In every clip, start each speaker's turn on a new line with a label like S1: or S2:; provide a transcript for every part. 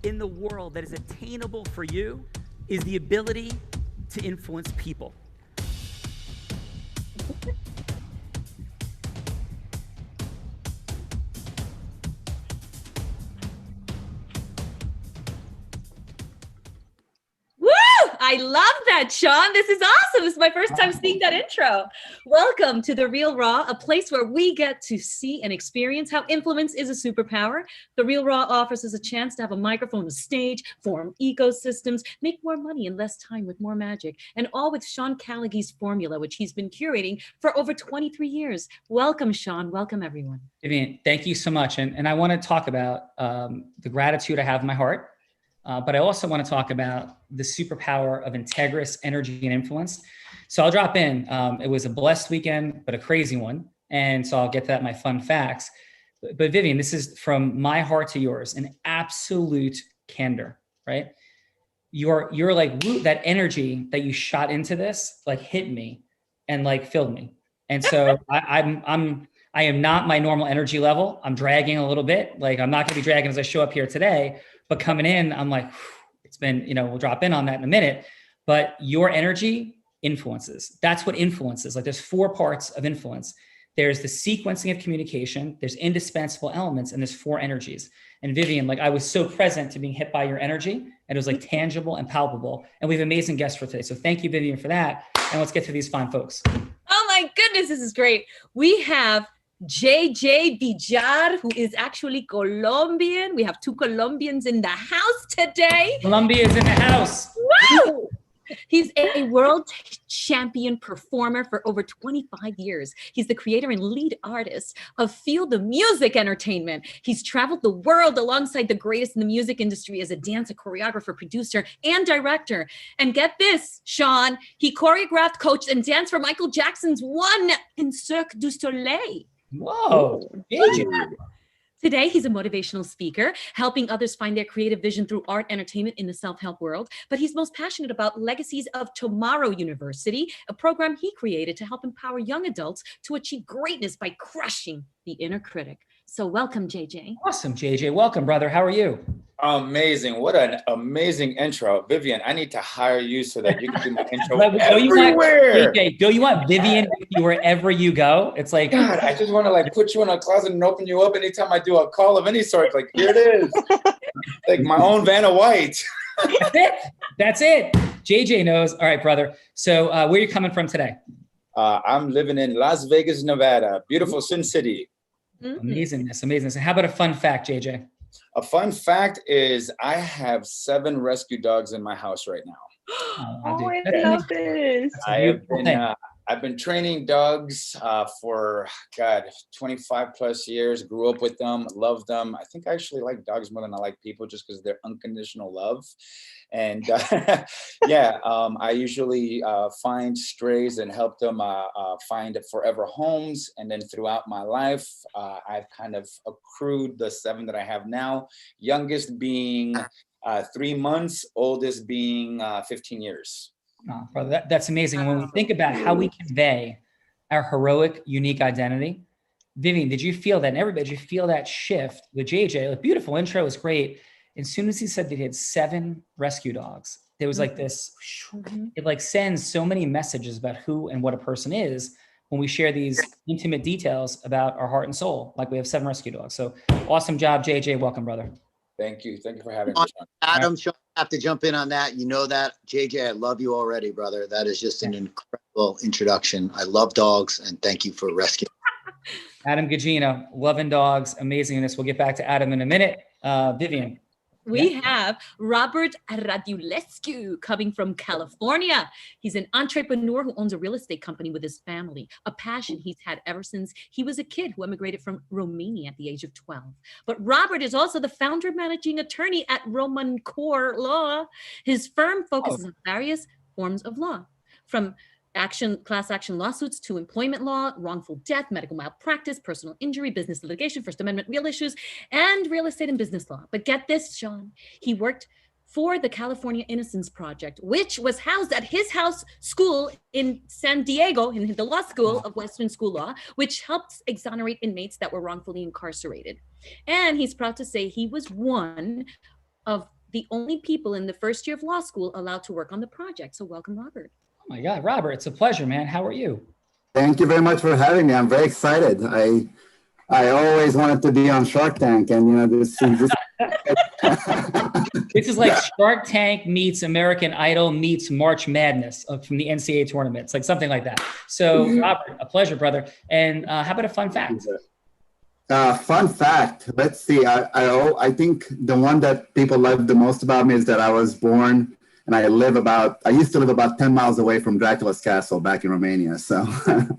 S1: in the world that is attainable for you is the ability to influence people.
S2: I love that, Sean. This is awesome. This is my first time seeing that intro. Welcome to The Real Raw, a place where we get to see and experience how influence is a superpower. The Real Raw offers us a chance to have a microphone, a stage, form ecosystems, make more money in less time with more magic, and all with Sean Callagy's formula, which he's been curating for over 23 years. Welcome, Sean. Welcome, everyone.
S3: Vivian, thank you so much. And I want to talk about the gratitude I have in my heart. But I also want to talk about the superpower of integrous energy and influence. So I'll drop in. It was a blessed weekend, but a crazy one. And so I'll get to that in my fun facts. But Vivian, this is from my heart to yours, an absolute candor, right? You're like, that energy that you shot into this, like hit me and like filled me. And so I am not my normal energy level. I'm dragging a little bit. Like I'm not going to be dragging as I show up here today. But coming in, I'm like, it's been, we'll drop in on that in a minute, but your energy influences. That's what influence is. Like there's 4 parts of influence. There's the sequencing of communication, there's indispensable elements, and there's 4 energies. And Vivian, like I was so present to being hit by your energy, and it was like tangible and palpable. And we have amazing guests for today. So thank you, Vivian, for that. And let's get to these fine folks.
S2: Oh my goodness, this is great. We have JJ Villar, who is actually Colombian. We have 2 Colombians in the house today.
S3: Colombia is in the house.
S2: Woo! He's a world champion performer for over 25 years. He's the creator and lead artist of Feel the Music Entertainment. He's traveled the world alongside the greatest in the music industry as a dancer, choreographer, producer, and director. And get this, Sean, he choreographed, coached, and danced for Michael Jackson's One in Cirque du Soleil.
S3: Whoa.
S2: Today, he's a motivational speaker, helping others find their creative vision through art, entertainment in the self-help world. But he's most passionate about Legacies of Tomorrow University, a program he created to help empower young adults to achieve greatness by crushing the inner critic. So welcome, JJ.
S3: Awesome, JJ. Welcome, brother. How are you?
S4: Amazing. What an amazing intro. Vivian, I need to hire you so that you can do my intro
S3: everywhere. Do you want Vivian with you wherever you go? It's like,
S4: God, I just want to like put you in a closet and open you up anytime I do a call of any sort. Like, here it is. Like my own Vanna White.
S3: That's it. JJ knows. All right, brother. So where are you coming from today?
S4: I'm living in Las Vegas, Nevada. Beautiful Sin City.
S3: Amazingness. How about a fun fact, JJ?
S4: A fun fact is I have 7 rescue dogs in my house right now.
S5: Oh, I love this.
S4: I've been training dogs for 25 plus years. Grew up with them, love them. I think I actually like dogs more than I like people, just because of their unconditional love. And I usually find strays and help them find forever homes. And then throughout my life, I've kind of accrued the 7 that I have now. Youngest being 3 months, oldest being 15 years.
S3: Oh, brother, that's amazing. And when we think about how we convey our heroic, unique identity, Vivian, did you feel that? And everybody, did you feel that shift with JJ? A beautiful intro, was great. As soon as he said that he had 7 rescue dogs, there was like this, it like sends so many messages about who and what a person is when we share these intimate details about our heart and soul, like we have 7 rescue dogs. So awesome job, JJ. Welcome, brother.
S4: Thank you. Thank you for having me.
S6: Adam, Sean, I have to jump in on that. You know that. JJ, I love you already, brother. That is just an incredible introduction. I love dogs, and thank you for rescuing.
S3: Adam Gugino, loving dogs, amazingness. We'll get back to Adam in a minute. Vivian.
S2: We have Robert Radulescu coming from California. He's an entrepreneur who owns a real estate company with his family, a passion he's had ever since he was a kid who emigrated from Romania at the age of 12. But Robert is also the founder and managing attorney at Roman Core Law. His firm focuses on various forms of law, from class action lawsuits to employment law, wrongful death, medical malpractice, personal injury, business litigation, First Amendment real issues, and real estate and business law. But get this, Sean, he worked for the California Innocence Project, which was housed at his house school in San Diego, in the law school of Western School Law, which helps exonerate inmates that were wrongfully incarcerated. And he's proud to say he was one of the only people in the first year of law school allowed to work on the project. So welcome, Robert.
S3: Oh my God, Robert, it's a pleasure, man. How are you?
S7: Thank you very much for having me. I'm very excited. I always wanted to be on Shark Tank, and this
S3: This is like Shark Tank meets American Idol meets March Madness from the NCAA tournament. It's like something like that. So, Robert, a pleasure, brother. And how about a fun fact?
S7: Fun fact. Let's see. I think the one that people love the most about me is that I was born and I used to live about 10 miles away from Dracula's castle back in Romania. So,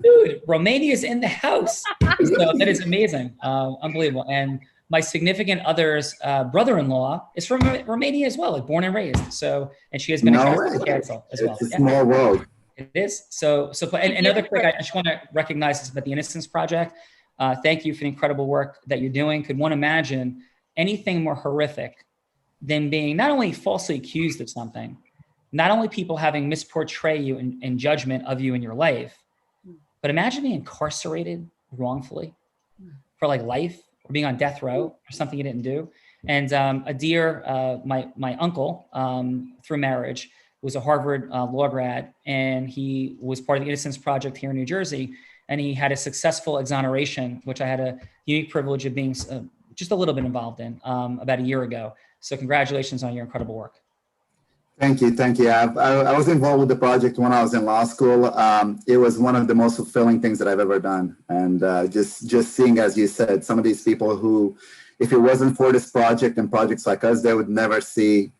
S3: dude, Romania's in the house. So that is amazing. Unbelievable. And my significant other's brother-in-law is from Romania as well, like born and raised. So, and she has been attracted to the castle as well.
S7: It's a small world.
S3: It is. So, and another quick, I just want to recognize this about the Innocence Project. Thank you for the incredible work that you're doing. Could one imagine anything more horrific than being not only falsely accused of something, not only people having misportray you in judgment of you in your life, but imagine being incarcerated wrongfully for like life, or being on death row for something you didn't do. And a dear, my uncle through marriage was a Harvard law grad, and he was part of the Innocence Project here in New Jersey. And he had a successful exoneration, which I had a unique privilege of being just a little bit involved in about a year ago. So congratulations on your incredible work.
S7: Thank you. I was involved with the project when I was in law school. It was one of the most fulfilling things that I've ever done. And just seeing, as you said, some of these people who, if it wasn't for this project and projects like us, they would never see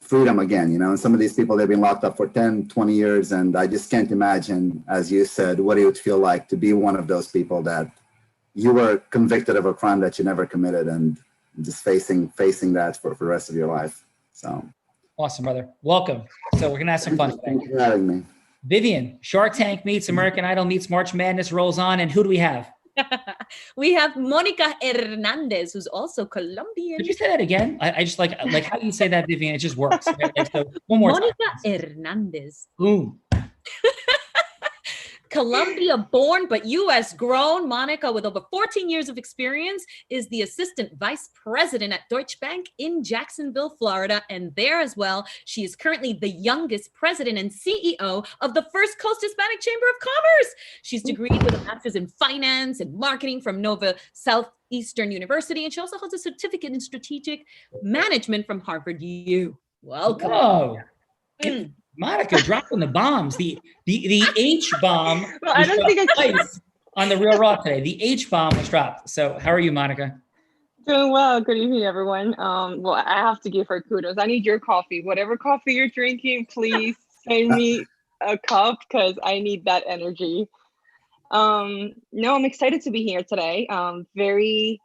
S7: freedom again, and some of these people, they've been locked up for 10, 20 years. And I just can't imagine, as you said, what it would feel like to be one of those people that you were convicted of a crime that you never committed and just facing that for the rest of your life. So
S3: awesome, brother. Welcome. So we're going to have some fun.
S7: Thank you for having me.
S3: Vivian, Shark Tank meets American Idol meets March Madness rolls on. And who do we have?
S2: We have Monica Hernandez, who's also Colombian.
S3: Did you say that again? I just like how you say that, Vivian. It just works. Okay? So one more
S2: Monica
S3: time.
S2: Hernandez.
S3: Boom.
S2: Colombia born, but US grown. Monica, with over 14 years of experience, is the assistant vice president at Deutsche Bank in Jacksonville, Florida. And there as well, she is currently the youngest president and CEO of the First Coast Hispanic Chamber of Commerce. She's degreed with a master's in finance and marketing from Nova Southeastern University. And she also holds a certificate in strategic management from Harvard U. Welcome.
S3: Whoa. Monica dropping the bombs. The H bomb.
S5: Well, I don't think I can.
S3: On the Real Raw today. The H bomb was dropped. So how are you, Monica?
S5: Doing well. Good evening, everyone. Well, I have to give her kudos. I need your coffee. Whatever coffee you're drinking, please send me a cup because I need that energy. No, I'm excited to be here today. Very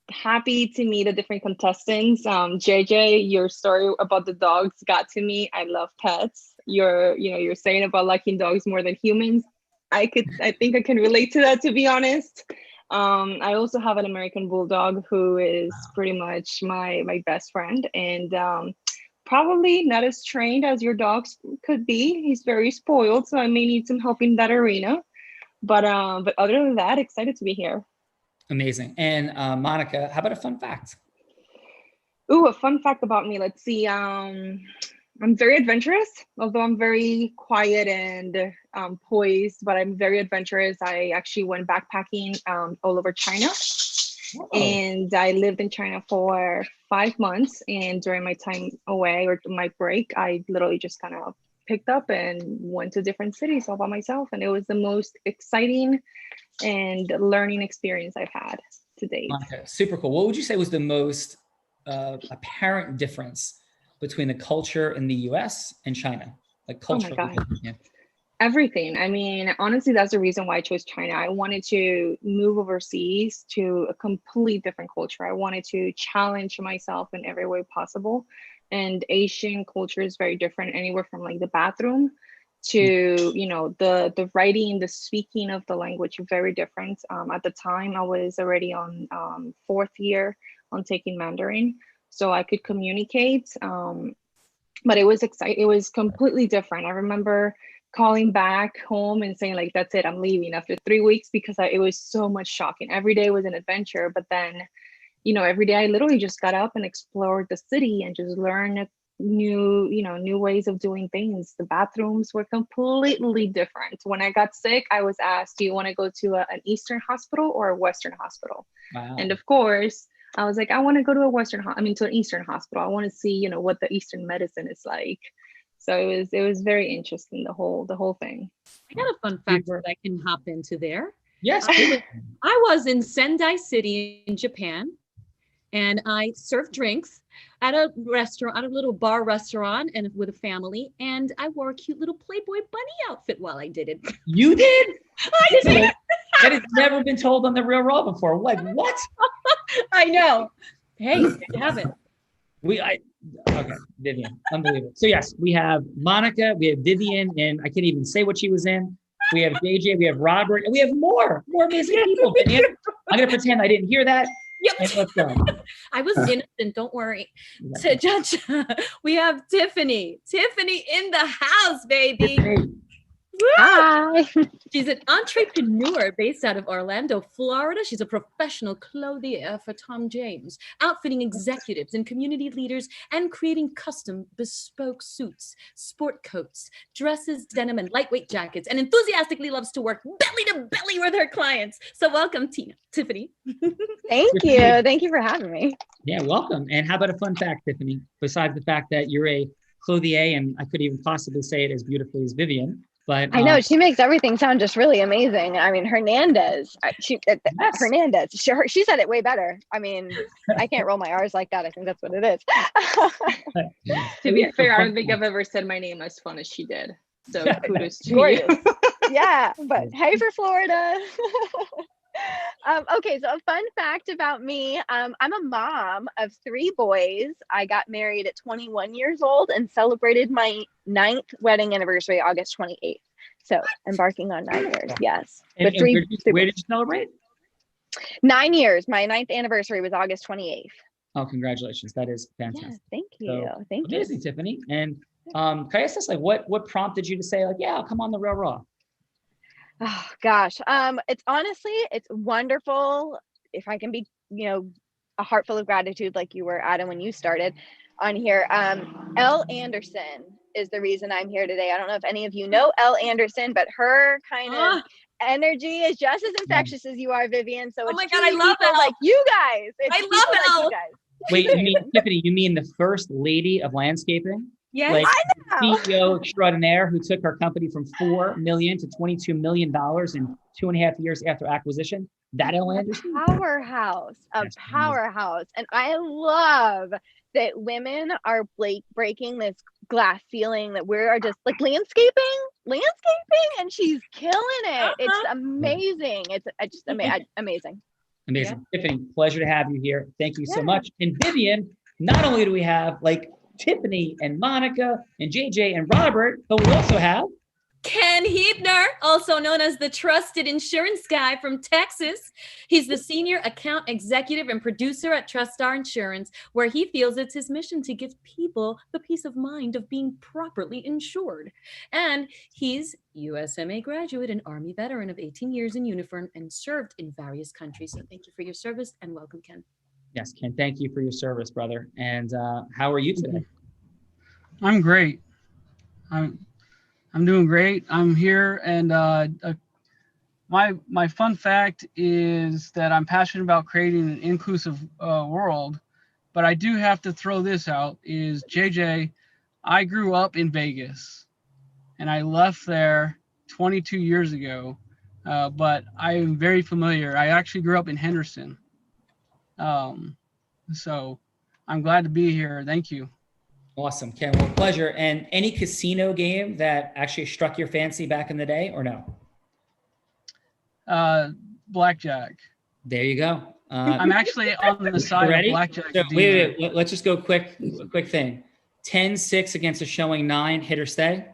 S5: happy to meet the different contestants. JJ, your story about the dogs got to me. I love pets. You're saying about liking dogs more than humans. I think I can relate to that, to be honest. I also have an American Bulldog who is pretty much my best friend, and probably not as trained as your dogs could be. He's very spoiled, so I may need some help in that arena. But other than that, excited to be here.
S3: Amazing. And Monica, how about a fun fact?
S5: Ooh, a fun fact about me. Let's see. I'm very adventurous, although I'm very quiet and poised, but I'm very adventurous. I actually went backpacking all over China. Whoa. And I lived in China for 5 months. And during my time away or my break, I literally just kind of picked up and went to different cities all by myself. And it was the most exciting and learning experience I've had to date.
S3: Okay, super cool. What would you say was the most apparent difference between the culture in the US and China? Like culture.
S5: Oh my God. Yeah. Everything. I mean, honestly, that's the reason why I chose China. I wanted to move overseas to a completely different culture. I wanted to challenge myself in every way possible. And Asian culture is very different, anywhere from like the bathroom to, the writing, the speaking of the language, very different. At the time, I was already on 4th year on taking Mandarin, so I could communicate. But it was exciting. It was completely different. I remember calling back home and saying like, that's it, I'm leaving after 3 weeks, because it was so much shocking. Every day was an adventure, but then, every day I literally just got up and explored the city and just learned new ways of doing things. The bathrooms were completely different. When I got sick, I was asked, do you want to go to an Eastern hospital or a Western hospital?
S3: Wow.
S5: And of course, I was like, I want to go to to an Eastern hospital. I want to see, what the Eastern medicine is like. So it was very interesting, the whole thing.
S2: I got a fun fact that I can hop into there.
S3: Yes.
S2: I was in Sendai City in Japan, and I served drinks at a restaurant, at a little bar restaurant, and with a family. And I wore a cute little Playboy bunny outfit while I did it.
S3: You did?
S2: I did.
S3: That has never been told on the Real Raw before. Like, what?
S2: I know. Hey, there you have it.
S3: Okay, Vivian, unbelievable. So yes, we have Monica, we have Vivian, and I can't even say what she was in. We have JJ, we have Robert, and we have more amazing people. I'm gonna pretend I didn't hear that.
S2: Yep.
S3: And let's go.
S2: I was innocent, don't worry. To judge, we have Tiffany. Tiffany in the house, baby.
S8: Hi.
S2: She's an entrepreneur based out of Orlando, Florida. She's a professional clothier for Tom James, outfitting executives and community leaders and creating custom bespoke suits, sport coats, dresses, denim, and lightweight jackets, and enthusiastically loves to work belly to belly with her clients. So welcome, Tiffany.
S8: Thank you. Thank you for having me.
S3: Yeah, welcome. And how about a fun fact, Tiffany? Besides the fact that you're a clothier, and I couldn't even possibly say it as beautifully as Vivian. But
S8: I know she makes everything sound just really amazing. I mean, Hernandez, Hernandez, she said it way better. I mean, I can't roll my R's like that. I think that's what it is.
S5: To be fair, I don't think I've ever said my name as fun as she did. So kudos to you.
S8: Yeah, but hey for Florida. Okay, so a fun fact about me, I'm a mom of 3 boys. I got married at 21 years old and celebrated my 9th wedding anniversary, August 28th. So embarking on 9 years, yes.
S3: And where did you celebrate?
S8: 9 years. My 9th anniversary was August 28th.
S3: Oh, congratulations. That is fantastic.
S8: Yeah, thank you.
S3: So,
S8: thank you.
S3: Amazing, Tiffany. And can I ask this, like, what prompted you to say, like, yeah, I'll come on the Real Raw?
S8: Oh gosh, it's wonderful if I can be, a heart full of gratitude like you were, Adam, when you started on here. Elle Anderson is the reason I'm here today. I don't know if any of you know Elle Anderson, but her kind of energy is just as infectious as you are, Vivian. So
S2: Oh
S8: it's
S2: my God, I love Elle.
S8: like you guys.
S2: I love Elle.
S8: like you guys.
S3: Wait, Tiffany, you mean the first lady of landscaping?
S2: Yes.
S3: Like
S8: I know.
S3: CEO extraordinaire who took her company from $4 million to $22 million in 2.5 years after acquisition. That Elle Anderson?
S8: Powerhouse, powerhouse. And I love that women are breaking this glass ceiling that we are just like landscaping, and she's killing it. It's amazing. It's just amazing.
S3: Amazing. Yeah. Tiffany, pleasure to have you here. Thank you so much. And Vivian, not only do we have like Tiffany and Monica and JJ and Robert, but we also have
S2: Ken Heebner, also known as the trusted insurance guy from Texas. He's the senior account executive and producer at TrustStar Insurance, where he feels it's his mission to give people the peace of mind of being properly insured. And he's USMA graduate and Army veteran of 18 years in uniform and served in various countries. So thank you for your service and welcome, Ken.
S3: Yes, Ken, thank you for your service, brother. And how are you today?
S9: I'm great. I'm doing great. I'm here, and my fun fact is that I'm passionate about creating an inclusive world. But I do have to throw this out: is JJ, I grew up in Vegas, and I left there 22 years ago. But I am very familiar. I actually grew up in Henderson. So I'm glad to be here. Thank you.
S3: Awesome, Ken. Well, pleasure. And any casino game that actually struck your fancy back in the day, or no?
S9: Blackjack.
S3: There you go.
S9: I'm actually on the side of blackjack.
S3: So, wait. Let's just go quick thing. 10-6 against a showing 9, hit or stay?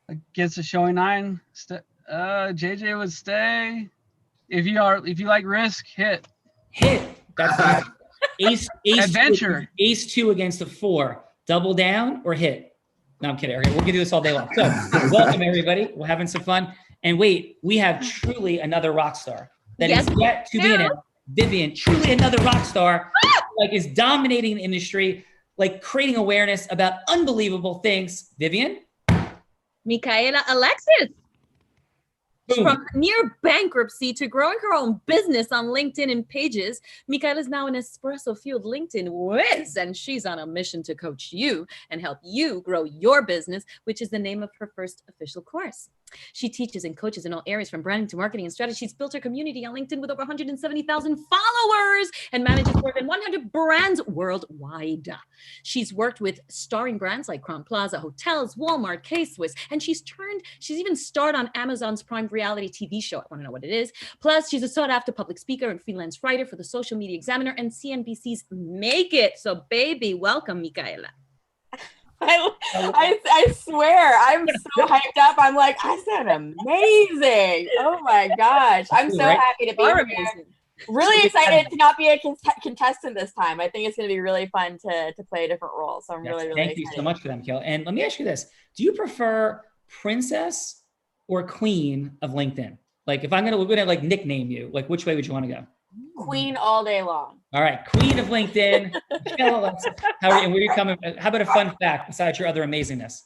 S9: Against a showing 9, JJ would stay. If you like risk, hit.
S3: That's ace
S9: adventure.
S3: Ace 2 against a 4. Double down or hit? No, I'm kidding. Okay, we're gonna do this all day long. So welcome everybody. We're having some fun. And wait, we have truly another rock star that is yet to be announced. Vivian, truly another rock star, like is dominating the industry, like creating awareness about unbelievable things. Vivian?
S2: Micaela Alexis.
S3: Boom.
S2: From near bankruptcy to growing her own business on LinkedIn and Pages, Micaela is now an espresso-fueled LinkedIn whiz, and she's on a mission to coach you and help you grow your business, which is the name of her first official course. She teaches and coaches in all areas from branding to marketing and strategy. She's built her community on LinkedIn with over 170,000 followers and manages more than 100 brands worldwide. She's worked with starring brands like Crown Plaza Hotels, Walmart, K-Swiss, and she's even starred on Amazon's Prime reality TV show. I want to know what it is. Plus, she's a sought-after public speaker and freelance writer for the Social Media Examiner and CNBC's Make It. So, baby, welcome, Micaela.
S10: I swear, I'm so hyped up. I'm like, I sound amazing. Oh my gosh. I'm so happy to be here. Really excited to not be a contestant this time. I think it's going to be really fun to play a different role. So I'm really excited.
S3: Thank you so much for that, Michaela. And let me ask you this. Do you prefer princess or queen of LinkedIn? Like if we're going to like nickname you, like which way would you want to go?
S10: Queen all day long.
S3: All right, queen of LinkedIn. How are you? Where are you coming? How about a fun fact besides your other amazingness?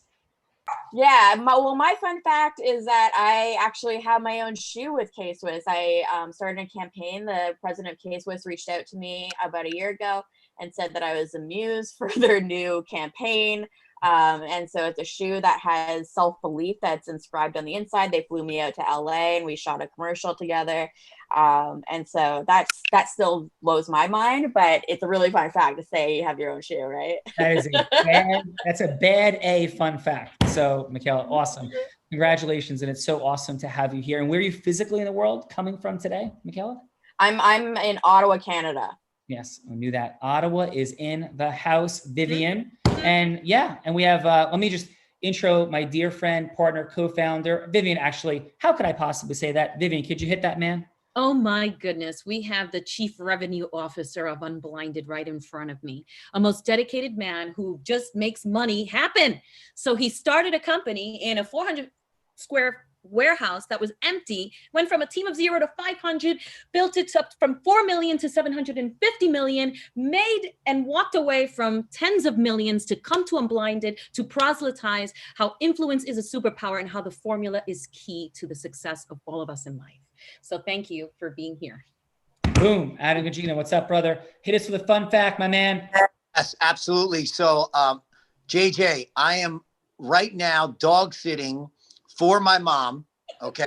S10: Yeah, my fun fact is that I actually have my own shoe with K-Swiss. I started a campaign. The president of K-Swiss reached out to me about a year ago and said that I was a muse for their new campaign. And so it's a shoe that has self-belief that's inscribed on the inside. They flew me out to LA and we shot a commercial together. And so that still blows my mind, but it's a really fun fact to say you have your own shoe, right?
S3: That's a bad A fun fact. So Michaela, awesome. Congratulations. And it's so awesome to have you here. And where are you physically in the world coming from today, Michaela?
S10: I'm in Ottawa, Canada.
S3: Yes, I knew that. Ottawa is in the house, Vivian. And yeah, and we have, let me just intro my dear friend, partner, co-founder, Vivian. Actually, how could I possibly say that? Vivian, could you hit that, man?
S2: Oh my goodness, we have the Chief Revenue Officer of Unblinded right in front of me, a most dedicated man who just makes money happen. So he started a company in a 400 square warehouse that was empty, went from a team of 0 to 500, built it up from 4 million to 750 million, made and walked away from tens of millions to come to Unblinded to proselytize how influence is a superpower and how the formula is key to the success of all of us in life. So thank you for being here.
S3: Boom. Adam Gugino, what's up, brother? Hit us with a fun fact, my man.
S6: Yes, absolutely. So, JJ, I am right now dog sitting for my mom, okay?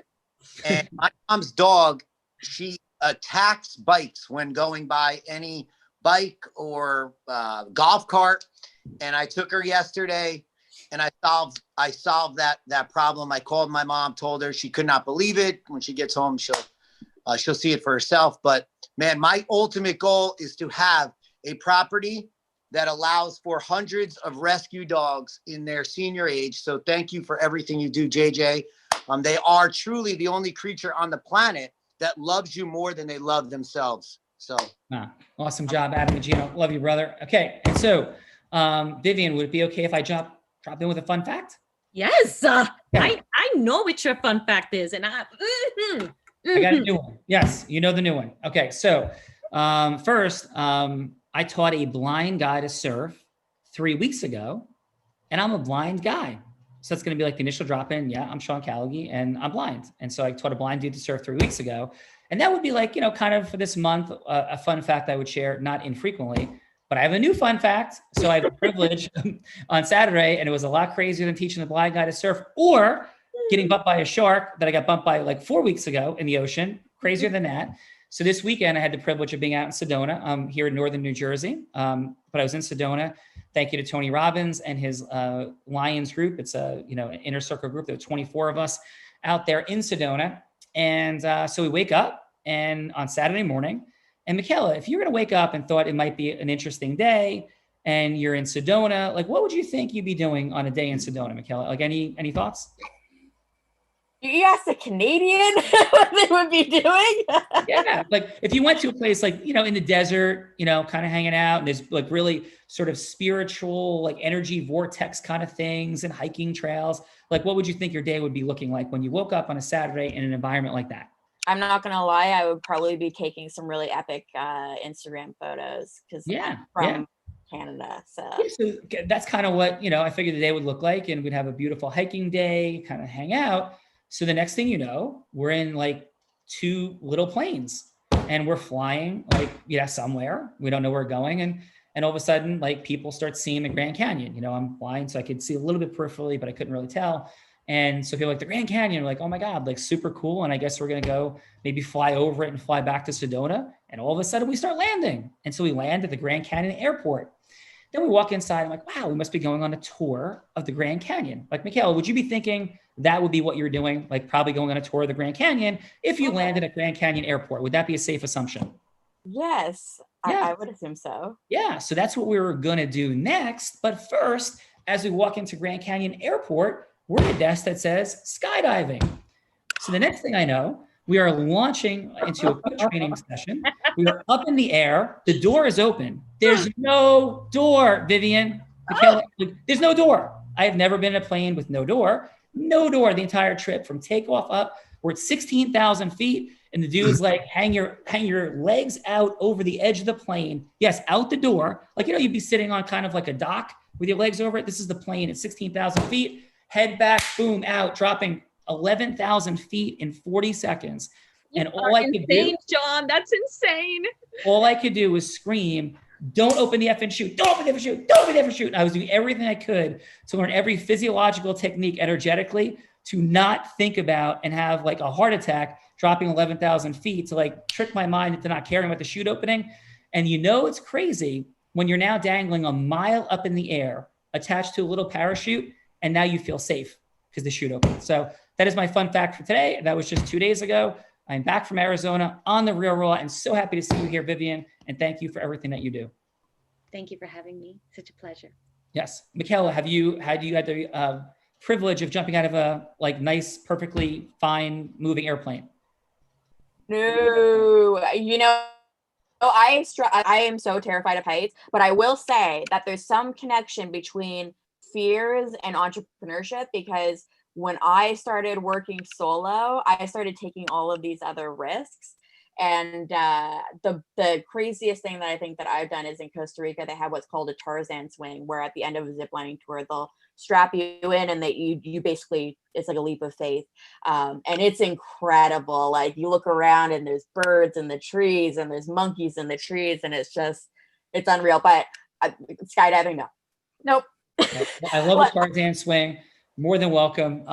S6: And my mom's dog, she attacks bikes when going by any bike or golf cart. And I took her yesterday and I solved that problem. I called my mom, told her she could not believe it. When she gets home, she'll see it for herself. But man, my ultimate goal is to have a property that allows for hundreds of rescue dogs in their senior age. So thank you for everything you do, JJ. They are truly the only creature on the planet that loves you more than they love themselves. So
S3: awesome job, Adam Gugino. Love you, brother. Okay, and so Vivian, would it be okay if I drop in with a fun fact?
S2: Yes, I know what your fun fact is, and I
S3: got a new one. Yes, you know the new one. Okay, so first, I taught a blind guy to surf 3 weeks ago, and I'm a blind guy. So that's going to be like the initial drop-in. Yeah, I'm Sean Callagy, and I'm blind. And so I taught a blind dude to surf 3 weeks ago. And that would be like, kind of for this month, a fun fact I would share, not infrequently. But I have a new fun fact. So I have a privilege on Saturday, and it was a lot crazier than teaching the blind guy to surf or getting bumped by a shark that I got bumped by like 4 weeks ago in the ocean. Crazier than that. So this weekend, I had the privilege of being out in Sedona, here in northern New Jersey. But I was in Sedona. Thank you to Tony Robbins and his Lions group. It's a an inner circle group. There are 24 of us out there in Sedona. And so we wake up and on Saturday morning. And Michaela, if you were to wake up and thought it might be an interesting day and you're in Sedona, like what would you think you'd be doing on a day in Sedona, Michaela? Like any thoughts?
S10: You asked a Canadian what they would be doing?
S3: Yeah, like if you went to a place like, in the desert, kind of hanging out and there's like really sort of spiritual, like energy vortex kind of things and hiking trails, like what would you think your day would be looking like when you woke up on a Saturday in an environment like that?
S10: I'm not gonna lie, I would probably be taking some really epic Instagram photos because I'm from Canada. So.
S3: Yeah, so that's kind of what, I figured the day would look like, and we'd have a beautiful hiking day, kind of hang out. So the next thing you know, we're in like 2 little planes and we're flying like, somewhere. We don't know where we're going. And all of a sudden, like, people start seeing the Grand Canyon. I'm blind, so I could see a little bit peripherally, but I couldn't really tell. And so people like the Grand Canyon, like, oh my God, like super cool. And I guess we're going to go maybe fly over it and fly back to Sedona. And all of a sudden we start landing. And so we land at the Grand Canyon airport. Then we walk inside. I'm like, wow, we must be going on a tour of the Grand Canyon. Like, Michaela, would you be thinking that would be what you're doing? Like, probably going on a tour of the Grand Canyon if you landed at Grand Canyon airport. Would that be a safe assumption?
S10: Yes,
S3: Yeah.
S10: I would assume so.
S3: Yeah, so that's what we were going to do next. But first, as we walk into Grand Canyon airport, we're at a desk that says skydiving. So the next thing I know, we are launching into a quick training session. We are up in the air. The door is open. There's no door, Vivian. Michaela, there's no door. I have never been in a plane with no door. No door the entire trip from takeoff up. We're at 16,000 feet. And the dude's like, hang your legs out over the edge of the plane. Yes, out the door. Like, you'd be sitting on kind of like a dock with your legs over it. This is the plane at 16,000 feet. Head back, boom, out, dropping 11,000 feet in 40 seconds. And all I could do,
S2: John, that's insane.
S3: All I could do was scream, don't open the effing chute, don't open the effing chute, don't open the effing chute. And I was doing everything I could to learn every physiological technique energetically to not think about and have like a heart attack dropping 11,000 feet, to like trick my mind into not caring about the chute opening. And it's crazy when you're now dangling a mile up in the air attached to a little parachute, and now you feel safe because the chute opened. So that is my fun fact for today. That was just 2 days ago. I'm back from Arizona on the Real Raw, and so happy to see you here, Vivian. And thank you for everything that you do.
S2: Thank you for having me. Such a pleasure.
S3: Yes. Michaela, had you had the privilege of jumping out of a like nice, perfectly fine moving airplane?
S10: No, I am so terrified of heights, but I will say that there's some connection between fears and entrepreneurship, because when I started working solo, I started taking all of these other risks. And the craziest thing that I think that I've done is in Costa Rica, they have what's called a Tarzan swing, where at the end of a ziplining tour, they'll strap you in and you basically, it's like a leap of faith. And it's incredible. Like, you look around and there's birds in the trees and there's monkeys in the trees, and it's unreal. But skydiving, no. Nope.
S3: I love the Tarzan swing. More than welcome.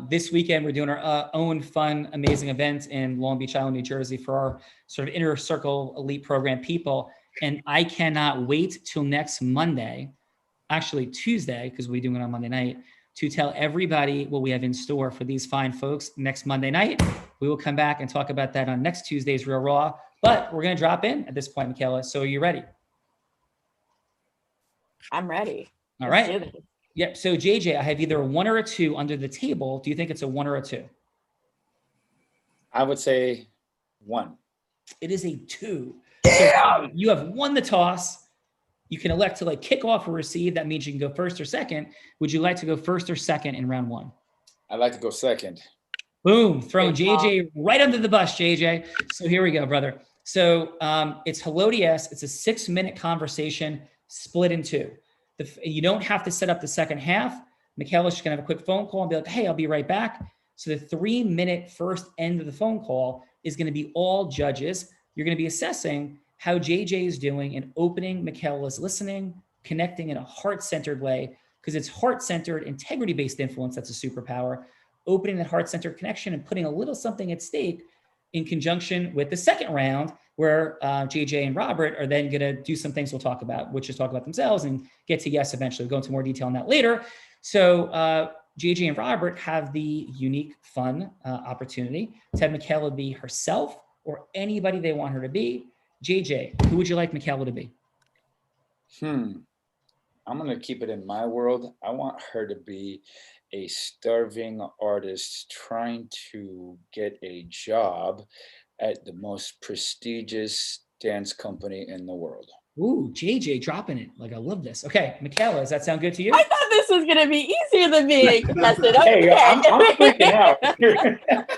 S3: This weekend, we're doing our own fun, amazing event in Long Beach Island, New Jersey, for our sort of inner circle elite program people. And I cannot wait till next Monday, actually Tuesday, because we're doing it on Monday night, to tell everybody what we have in store for these fine folks next Monday night. We will come back and talk about that on next Tuesday's Real Raw. But we're going to drop in at this point, Michaela. So are you ready?
S10: I'm ready.
S3: All right. Yep. So JJ, I have either a 1 or a 2 under the table. Do you think it's a 1 or a 2?
S4: I would say 1.
S3: It is a 2. Yeah. So you have won the toss. You can elect to like kick off or receive. That means you can go first or second. Would you like to go first or second in round 1?
S4: I'd like to go second.
S3: Boom. Throwing JJ right under the bus, JJ. So here we go, brother. So it's hello to yes. It's a 6-minute conversation split in 2. You don't have to set up the second half. Michaela's just gonna have a quick phone call and be like, hey, I'll be right back. So the 3-minute first end of the phone call is gonna be all judges. You're gonna be assessing how JJ is doing in opening Michaela's listening, connecting in a heart-centered way, because it's heart-centered, integrity-based influence that's a superpower, opening that heart-centered connection and putting a little something at stake in conjunction with the second round, where JJ and Robert are then going to do some things we'll talk about, which is talk about themselves and get to yes eventually. We'll go into more detail on that later. So JJ and Robert have the unique, fun opportunity to have Michaela be herself or anybody they want her to be. JJ, who would you like Michaela to be?
S4: I'm going to keep it in my world. I want her to be a starving artist trying to get a job at the most prestigious dance company in the world.
S3: Ooh, JJ dropping it. Like, I love this. Okay, Michaela, does that sound good to you?
S10: I thought this was going to be easier than being contested.
S4: Hey, I'm freaking out.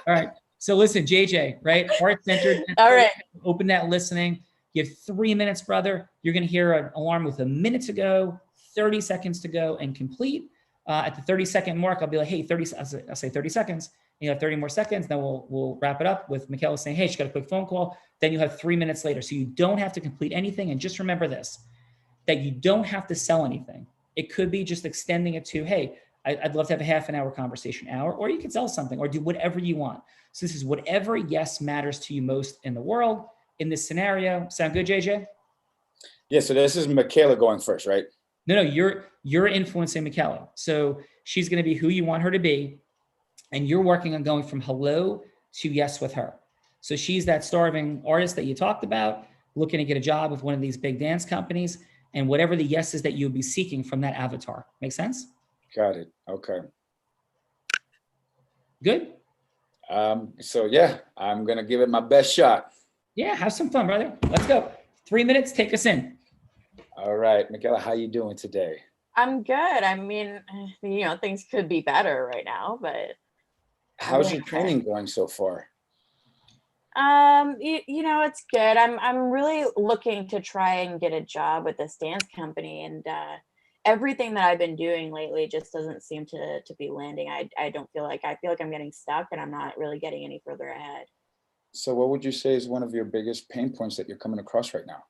S3: All right. So listen, JJ, right? Heart-centered.
S10: All right.
S3: Open that listening. You have 3 minutes, brother. You're going to hear an alarm with a minute to go, 30 seconds to go, and complete. At the 30-second mark, I'll be like, hey, I'll say 30 seconds. You have 30 more seconds. Then we'll wrap it up with Michaela saying, hey, she got a quick phone call. Then you have 3 minutes later. So you don't have to complete anything. And just remember this, that you don't have to sell anything. It could be just extending it to, hey, I'd love to have a half an hour conversation, or you could sell something or do whatever you want. So this is whatever yes matters to you most in the world in this scenario. Sound good, JJ?
S4: Yeah, so this is Michaela going first, right?
S3: No, you're influencing Michaela. So she's going to be who you want her to be. And you're working on going from hello to yes with her. So she's that starving artist that you talked about, looking to get a job with one of these big dance companies, and whatever the yes is that you'll be seeking from that avatar. Make sense?
S4: Got it. Okay.
S3: Good?
S4: So yeah, I'm going to give it my best shot.
S3: Yeah, have some fun, brother. Let's go. 3 minutes, take us in.
S4: All right, Michaela, how you doing today?
S10: I'm good. I mean, things could be better right now, but
S4: How's your training going so far?
S10: it's good. I'm really looking to try and get a job with this dance company, and everything that I've been doing lately just doesn't seem to be landing. I feel like I'm getting stuck, and I'm not really getting any further ahead.
S4: So what would you say is one of your biggest pain points that you're coming across right now?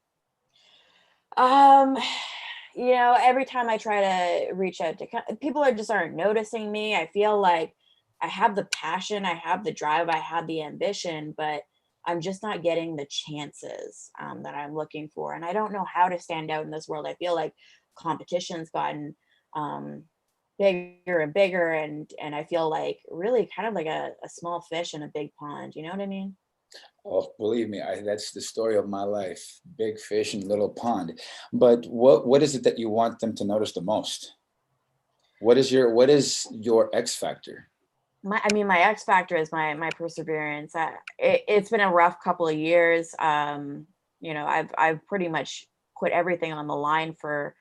S10: Every time I try to reach out to people, aren't noticing me. I feel like I have the passion, I have the drive, I have the ambition, but I'm just not getting the chances that I'm looking for. And I don't know how to stand out in this world. I feel like competition's gotten bigger and bigger, and I feel like really kind of like a small fish in a big pond. You know what I mean?
S4: Oh, believe me, that's the story of my life. Big fish in little pond. But what is it that you want them to notice the most? What is your X factor?
S10: My X factor is my perseverance. It's been a rough couple of years. I've pretty much put everything on the line for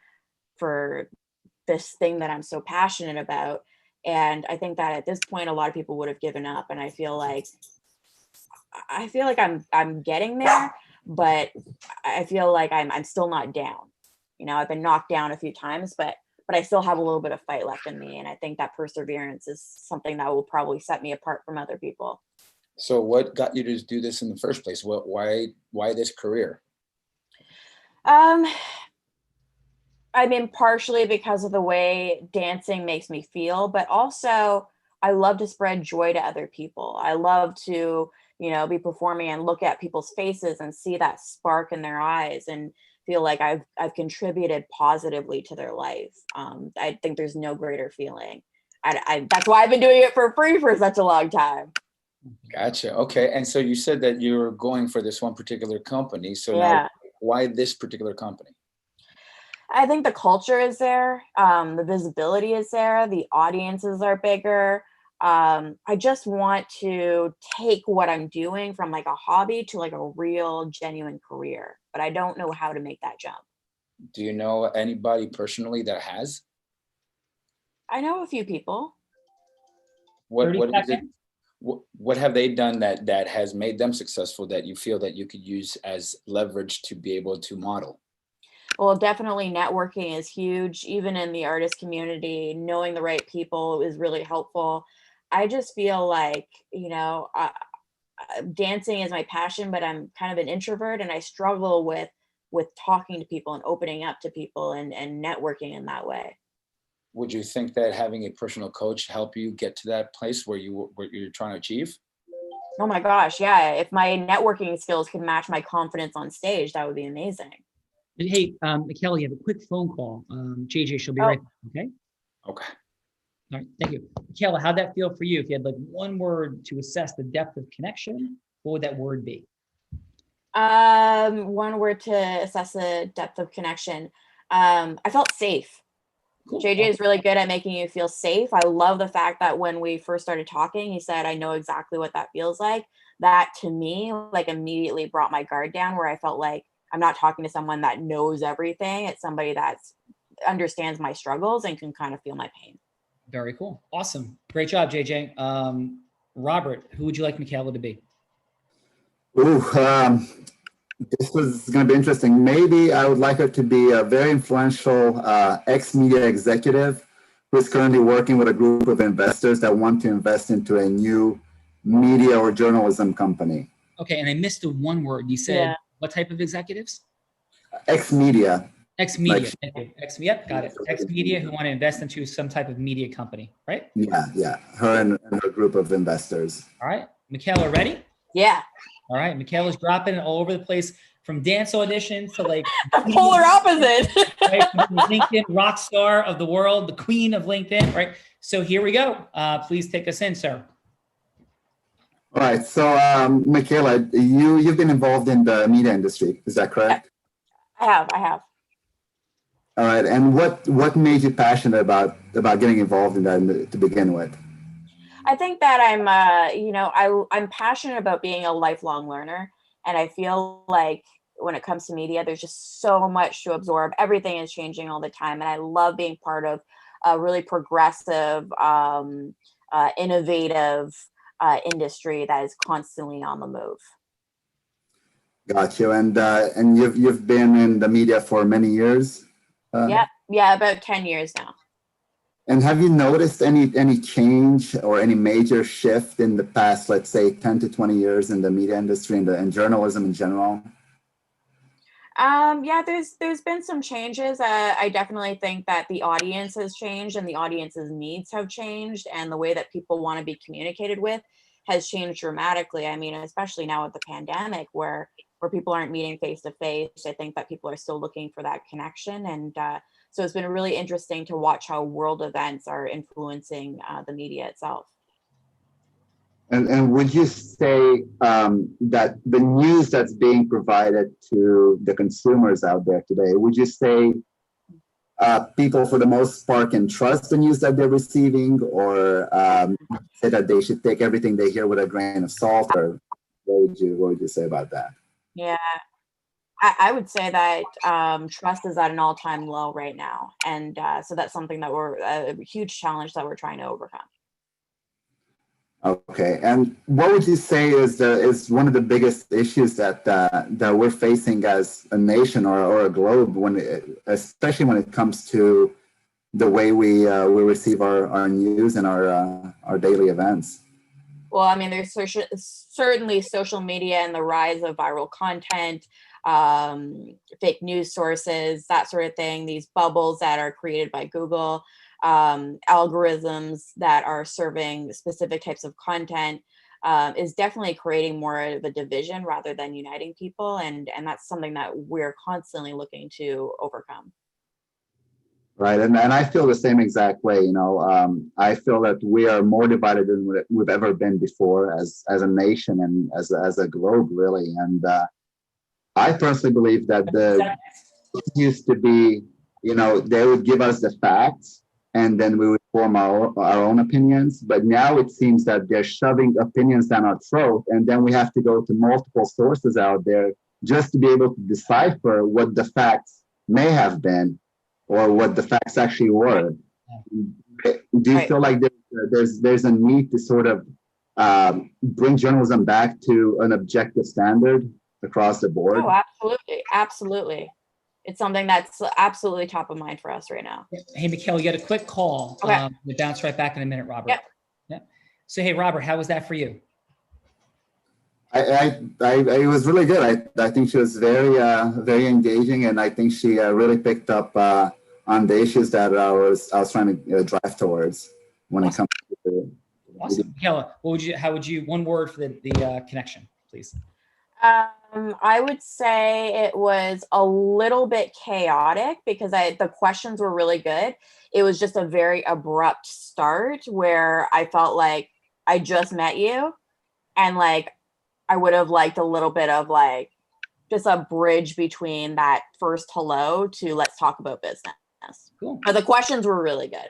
S10: this thing that I'm so passionate about. And I think that at this point, a lot of people would have given up. And I feel like I'm getting there, but I feel like I'm still not down. I've been knocked down a few times, but I still have a little bit of fight left in me. And I think that perseverance is something that will probably set me apart from other people.
S4: So what got you to do this in the first place? Why this career?
S10: Partially because of the way dancing makes me feel, but also I love to spread joy to other people. I love to, be performing and look at people's faces and see that spark in their eyes and feel like I've contributed positively to their life. I think there's no greater feeling. That's why I've been doing it for free for such a long time.
S4: Gotcha. Okay. And so you said that you're going for this one particular company. So
S10: yeah.
S4: Now, why this particular company?
S10: I think the culture is there. The visibility is there. The audiences are bigger. I just want to take what I'm doing from like a hobby to like a real genuine career, but I don't know how to make that jump.
S4: Do you know anybody personally that has?
S10: I know a few people.
S4: What have they done that has made them successful that you feel that you could use as leverage to be able to model?
S10: Well, definitely networking is huge. Even in the artist community, knowing the right people is really helpful. I just feel like, dancing is my passion, but I'm kind of an introvert and I struggle with talking to people and opening up to people and networking in that way.
S4: Would you think that having a personal coach help you get to that place where you're trying to achieve?
S10: Oh my gosh, yeah. If my networking skills could match my confidence on stage, that would be amazing.
S3: Hey, Michaela, you have a quick phone call. JJ, she'll be right back, okay?
S4: Okay.
S3: All right, thank you. Michaela, how'd that feel for you? If you had like one word to assess the depth of connection, what would that word be?
S10: One word to assess the depth of connection. I felt safe. Cool. JJ is really good at making you feel safe. I love the fact that when we first started talking, he said, I know exactly what that feels like. That to me, like immediately brought my guard down where I felt like I'm not talking to someone that knows everything. It's somebody that understands my struggles and can kind of feel my pain.
S3: Very cool. Awesome. Great job, JJ. Robert, who would you like Michaela to be?
S7: Ooh, this was going to be interesting. Maybe I would like her to be a very influential ex-media executive who's currently working with a group of investors that want to invest into a new media or journalism company.
S3: Okay, and I missed the one word. You said what type of executives?
S7: Ex-media.
S3: Ex-media.
S7: Like,
S3: Yep, got it. Ex-media who want to invest into some type of media company, right?
S7: Yeah. Her and her group of investors.
S3: All right. Michaela, ready?
S10: Yeah.
S3: All right. Michaela's dropping it all over the place from dance auditions to like
S10: polar opposite.
S3: right? From the LinkedIn rock star of the world, the queen of LinkedIn, right? So here we go. Please take us in, sir.
S7: All right. So, Michaela, you've been involved in the media industry. Is that correct?
S10: I have.
S7: All right. And what made you passionate about getting involved in that to begin with?
S10: I think that I'm passionate about being a lifelong learner, and I feel like when it comes to media, there's just so much to absorb. Everything is changing all the time, and I love being part of a really progressive, innovative industry that is constantly on the move.
S7: Got you. And you've been in the media for many years.
S10: Yeah, about 10 years now.
S7: And have you noticed any change or any major shift in the past, let's say 10 to 20 years in the media industry and journalism in general?
S10: Yeah, there's been some changes. I definitely think that the audience has changed and the audience's needs have changed, and the way that people want to be communicated with has changed dramatically. I mean, especially now with the pandemic where people aren't meeting face to face, I think that people are still looking for that connection. And so it's been really interesting to watch how world events are influencing the media itself.
S7: And would you say that the news that's being provided to the consumers out there today, would you say people for the most part can trust the news that they're receiving, or say that they should take everything they hear with a grain of salt? Or what would you say about that?
S10: Yeah, I would say that trust is at an all-time low right now. And so that's something that we're a huge challenge that we're trying to overcome.
S7: Okay, and what would you say is one of the biggest issues that we're facing as a nation or a globe, especially when it comes to the way we receive our news and our daily events?
S10: Well, I mean, there's certainly social media and the rise of viral content, fake news sources, that sort of thing, these bubbles that are created by Google, algorithms that are serving specific types of content is definitely creating more of a division rather than uniting people. And that's something that we're constantly looking to overcome.
S7: Right, and I feel the same exact way. I feel that we are more divided than we've ever been before as a nation and as a globe, really. And I personally believe that it used to be, they would give us the facts and then we would form our own opinions. But now it seems that they're shoving opinions down our throat, and then we have to go to multiple sources out there just to be able to decipher what the facts may have been or what the facts actually were. Do you feel like there's a need to sort of bring journalism back to an objective standard across the board?
S10: Oh, absolutely. It's something that's absolutely top of mind for us right now.
S3: Hey, Michaela, you got a quick call.
S10: Okay.
S3: We'll bounce right back in a minute, Robert.
S10: Yep.
S3: So, hey, Robert, how was that for you?
S7: It was really good. I think she was very engaging, and I think she really picked up on the issues that I was trying to drive towards when it comes to.
S3: Awesome, Michaela. How would you one word for the connection, please?
S10: I would say it was a little bit chaotic because the questions were really good. It was just a very abrupt start where I felt like I just met you, and like I would have liked a little bit of like just a bridge between that first hello to let's talk about business.
S3: Cool.
S10: But the questions were really good.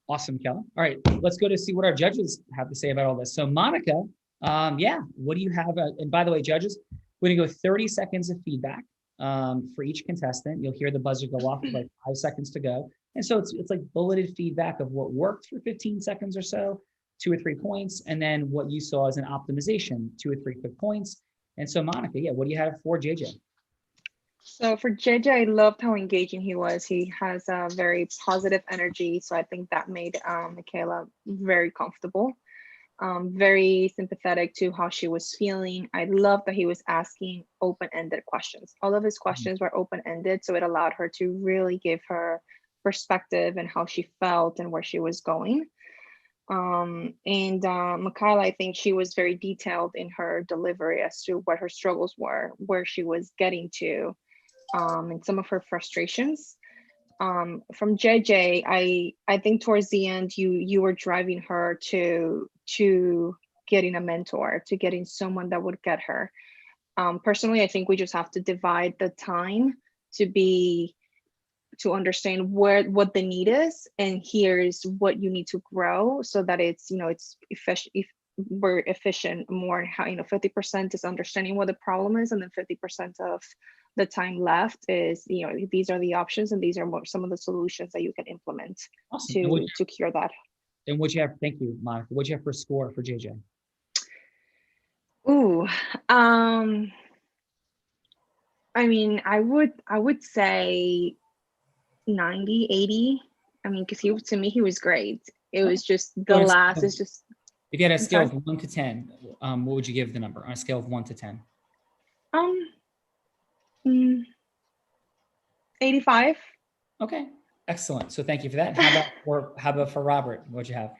S3: Awesome, Michaela. All right, let's go to see what our judges have to say about all this. So, Monica, what do you have? And by the way, judges, we're gonna go 30 seconds of feedback for each contestant. You'll hear the buzzer go off with like 5 seconds to go. And so it's like bulleted feedback of what worked for 15 seconds or so, 2 or 3 points, and then what you saw as an optimization, 2 or 3 quick points. And so Monica, yeah, what do you have for JJ?
S5: So for JJ, I loved how engaging he was. He has a very positive energy. So I think that made Michaela very comfortable, very sympathetic to how she was feeling. I love that he was asking open-ended questions. All of his questions were open-ended. So it allowed her to really give her perspective and how she felt and where she was going. Michaela, I think she was very detailed in her delivery as to what her struggles were, where she was getting to, and some of her frustrations. From JJ, I think towards the end you were driving her to getting a mentor, to getting someone that would get her. Personally, I think we just have to divide the time to understand what the need is, and here's what you need to grow so that it's, you know, it's efficient. If we're efficient more, how, you know, 50% is understanding what the problem is, and then 50% of the time left is, you know, these are the options and these are some of the solutions that you can implement to cure that.
S3: And what you have, thank you, Monica. What you have for score for JJ?
S5: Ooh, I mean, I would say 90, 80. I mean, because to me, he was great. It was just the last is just.
S3: If you had a scale of 1 to 10, what would you give the number on a scale of 1 to 10?
S5: 85.
S3: Okay, excellent. So thank you for that. And how about for Robert? What'd you have?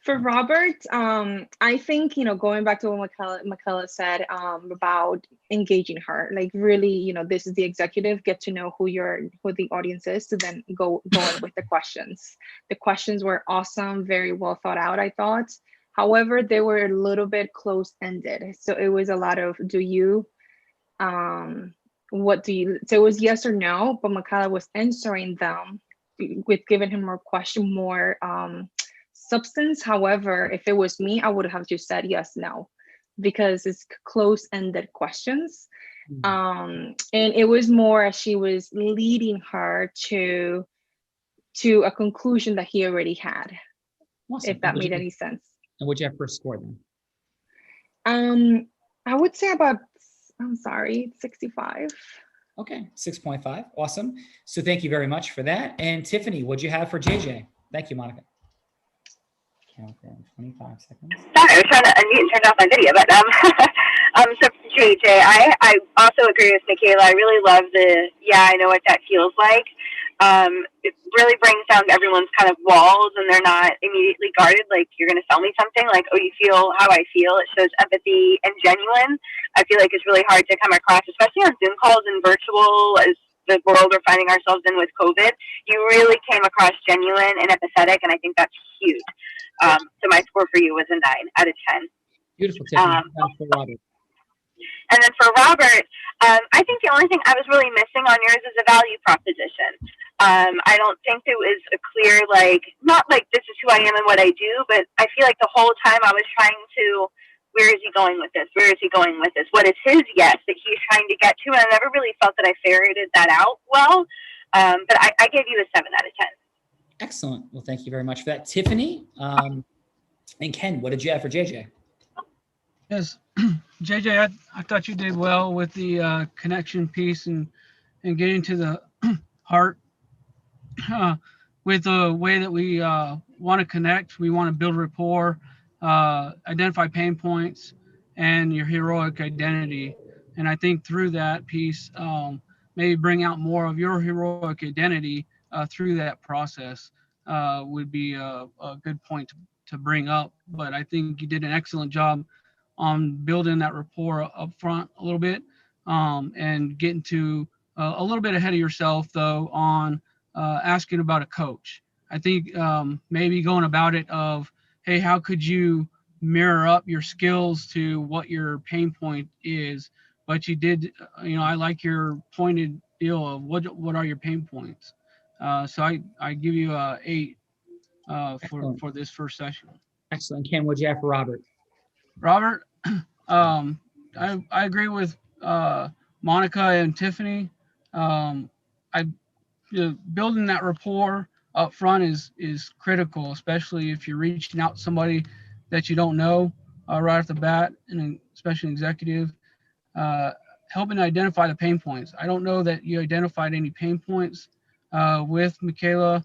S5: For Robert, I think, you know, going back to what Michaela said about engaging her, like really, you know, this is the executive, get to know who the audience is, to then go in with the questions. The questions were awesome, very well thought out, I thought. However, they were a little bit close-ended. So it was a lot of, what do you, so it was yes or no, but Michaela was answering them with giving him more substance. However, if it was me, I would have just said yes, no, because it's close-ended questions. And it was more as she was leading her to a conclusion that he already had. Awesome. If that made any sense.
S3: And what'd you have for a score then?
S5: I would say about, 65.
S3: Okay, 6.5. Awesome. So thank you very much for that. And Tiffany, what'd you have for JJ? Thank you, Monica. Countdown, 25 seconds.
S11: Sorry, I was trying to unmute and turn off my video, but so JJ, I also agree with Michaela. I really love I know what that feels like. It really brings down everyone's kind of walls, and they're not immediately guarded like you're going to sell me something. Like, oh, you feel how I feel. It shows empathy and genuine. I feel like it's really hard to come across, especially on Zoom calls and virtual, as the world we're finding ourselves in with COVID. You really came across genuine and empathetic, and I think that's huge. So my score for you was a 9 out of 10.
S3: Beautiful, Tiffany.
S11: And then for Robert, I think the only thing I was really missing on yours is a value proposition. I don't think it was a clear, like, not like this is who I am and what I do, but I feel like the whole time I was trying to, where is he going with this? Where is he going with this? What is his yes that he's trying to get to? And I never really felt that I ferreted that out well. But I gave you a 7 out of 10.
S3: Excellent. Well, thank you very much for that. Tiffany, and Ken, what did you have for JJ?
S9: Yes, JJ, I thought you did well with the connection piece and getting to the heart with the way that we want to connect. We want to build rapport, identify pain points, and your heroic identity. And I think through that piece, maybe bring out more of your heroic identity through that process would be a good point to bring up. But I think you did an excellent job on building that rapport up front a little bit, and getting to a little bit ahead of yourself though on asking about a coach. I think maybe going about it of, hey, how could you mirror up your skills to what your pain point is? But you did, I like your pointed deal of what are your pain points. So I give you a 8 for this first session.
S3: Excellent. Ken, what'd you have for Robert?
S9: Robert, I agree with Monica and Tiffany. Building that rapport up front is critical, especially if you're reaching out to somebody that you don't know right off the bat, and especially an executive. Helping identify the pain points. I don't know that you identified any pain points with Michaela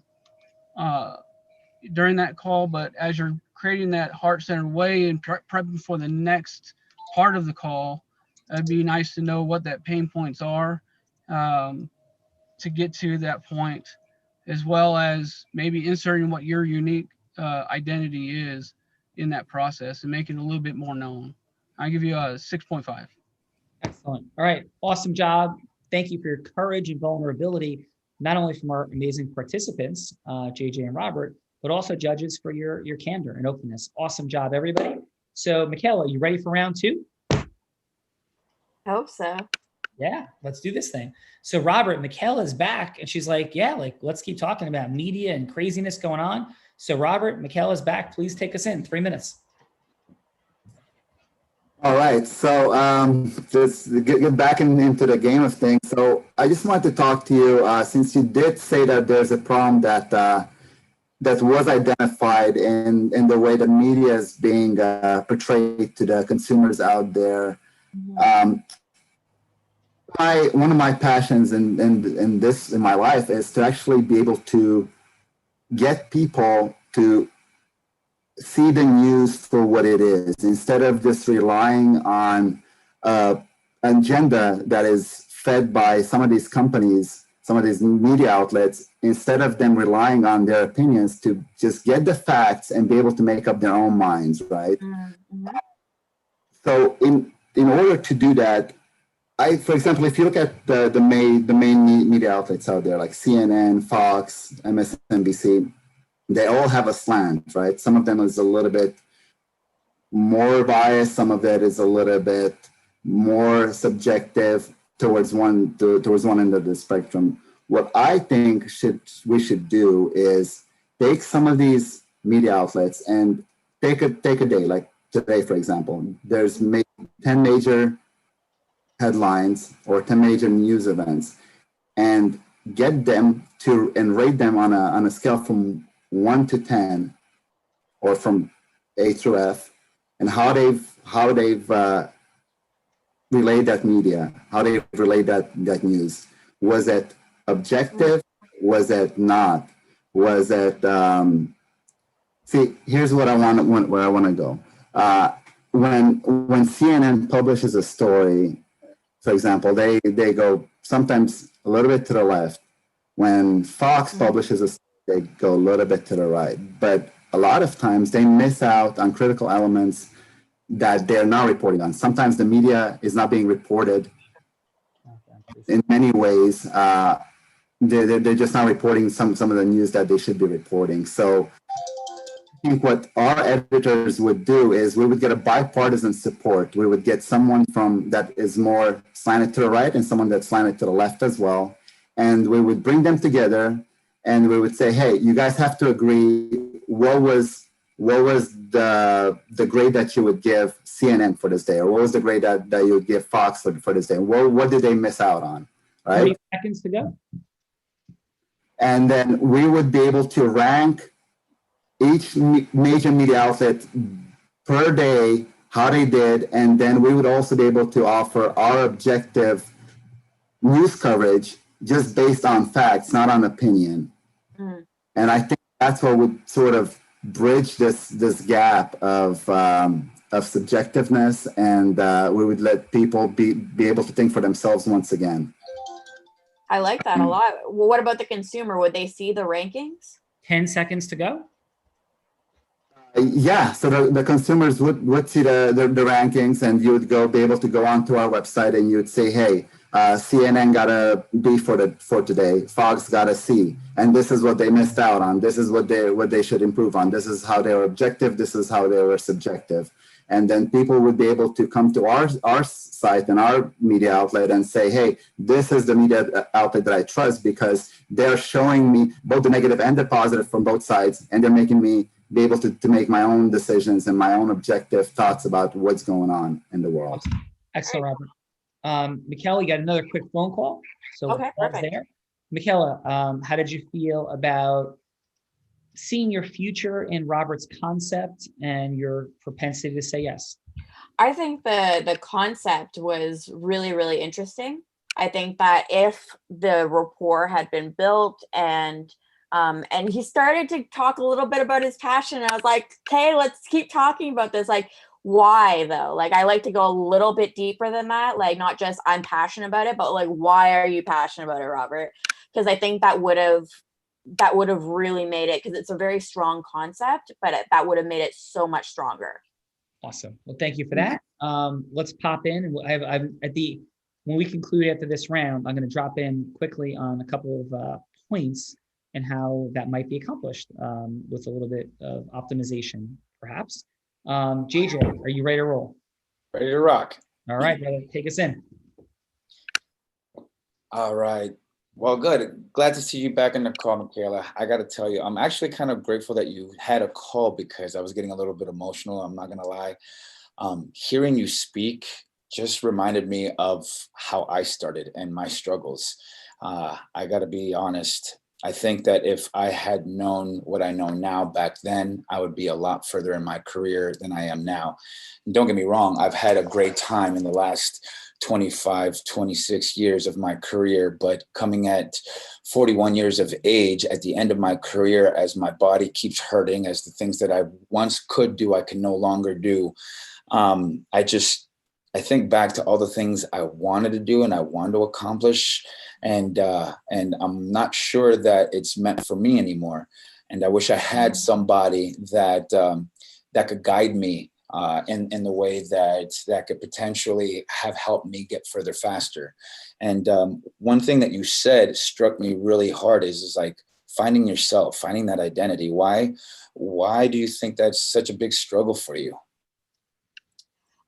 S9: during that call, but as you're creating that heart-centered way and prepping for the next part of the call, it'd be nice to know what that pain points are to get to that point, as well as maybe inserting what your unique identity is in that process and making it a little bit more known. I give you a 6.5.
S3: Excellent. All right. Awesome job. Thank you for your courage and vulnerability, not only from our amazing participants, JJ and Robert, but also judges for your candor and openness. Awesome job, everybody. So, Michaela, you ready for round 2?
S10: I hope so.
S3: Yeah, let's do this thing. So, Robert, Michaela's back, and she's like, yeah, like, let's keep talking about media and craziness going on. So, Robert, Michaela's back. Please take us in. 3 minutes.
S7: All right, so just get back into the game of things. So I just wanted to talk to you, since you did say that there's a problem that that was identified in the way the media is being portrayed to the consumers out there. One of my passions in my life is to actually be able to get people to see the news for what it is, instead of just relying on an agenda that is fed by some of these companies, some of these media outlets. Instead of them relying on their opinions, to just get the facts and be able to make up their own minds, right? Mm-hmm. So in order to do that, for example, if you look at the main media outlets out there, like CNN, Fox, MSNBC, they all have a slant, right? Some of them is a little bit more biased. Some of it is a little bit more subjective towards one end of the spectrum. What I think we should do is take some of these media outlets and take a day, like today, for example. There's 10 major headlines or 10 major news events, and get them to and rate them on a scale from 1 to 10, or from A through F, and how they've relayed that media, how they relayed that news. Was it objective? Was it not? Was it? See, here's what I want. Where I want to go. When CNN publishes a story, for example, they go sometimes a little bit to the left. When Fox publishes a story, they go a little bit to the right. But a lot of times they miss out on critical elements that they're not reporting on. Sometimes the media is not being reported in many ways. They're just not reporting some of the news that they should be reporting. So I think what our editors would do is we would get a bipartisan support. We would get someone that is more slanted to the right and someone that's slanted to the left as well. And we would bring them together, and we would say, hey, you guys have to agree, what was the grade that you would give CNN for this day? Or what was the grade that you would give Fox for this day? What did they miss out on, right?
S3: 30 seconds to go.
S7: And then we would be able to rank each major media outlet per day, how they did, and then we would also be able to offer our objective news coverage just based on facts, not on opinion. Mm. And I think that's what would sort of bridge this gap of subjectiveness, and we would let people be able to think for themselves once again.
S10: I like that a lot. Well, what about the consumer? Would they see the rankings?
S3: 10 seconds to go.
S7: Yeah, so the consumers would see the rankings, and you would be able to go onto our website and you would say, hey, CNN got a B for today, Fox got a C, and this is what they missed out on. This is what they should improve on. This is how they were objective. This is how they were subjective. And then people would be able to come to our site and our media outlet and say, hey, this is the media outlet that I trust because they're showing me both the negative and the positive from both sides, and they're making me be able to make my own decisions and my own objective thoughts about what's going on in the world.
S3: Excellent, Robert. Michaela, you got another quick phone call. So
S10: okay, perfect.
S3: there. Michaela, how did you feel about seeing your future in Robert's concept and your propensity to say yes?
S10: I think the concept was really, really interesting. I think that if the rapport had been built and he started to talk a little bit about his passion, I was like, okay, let's keep talking about this. Like, why though? Like, I like to go a little bit deeper than that. Like, not just I'm passionate about it, but like, why are you passionate about it, Robert? Because I think that would have really made it, because it's a very strong concept, but that would have made it so much stronger.
S3: Awesome. Well, thank you for that. Let's pop in, and when we conclude after this round, I'm going to drop in quickly on a couple of points and how that might be accomplished with a little bit of optimization, perhaps. JJ, are you ready to roll?
S4: Ready to rock.
S3: All right, brother, take us in.
S4: All right. Well, good. Glad to see you back in the call, Michaela. I got to tell you, I'm actually kind of grateful that you had a call, because I was getting a little bit emotional. I'm not going to lie. Hearing you speak just reminded me of how I started and my struggles. I got to be honest. I think that if I had known what I know now back then, I would be a lot further in my career than I am now. And don't get me wrong, I've had a great time in the last 25, 26 years of my career, but coming at 41 years of age at the end of my career, as my body keeps hurting, as the things that I once could do, I can no longer do. I think back to all the things I wanted to do and I wanted to accomplish, and I'm not sure that it's meant for me anymore. And I wish I had somebody that that could guide me in the way that could potentially have helped me get further faster. And one thing that you said struck me really hard is like finding yourself, finding that identity. Why do you think that's such a big struggle for you?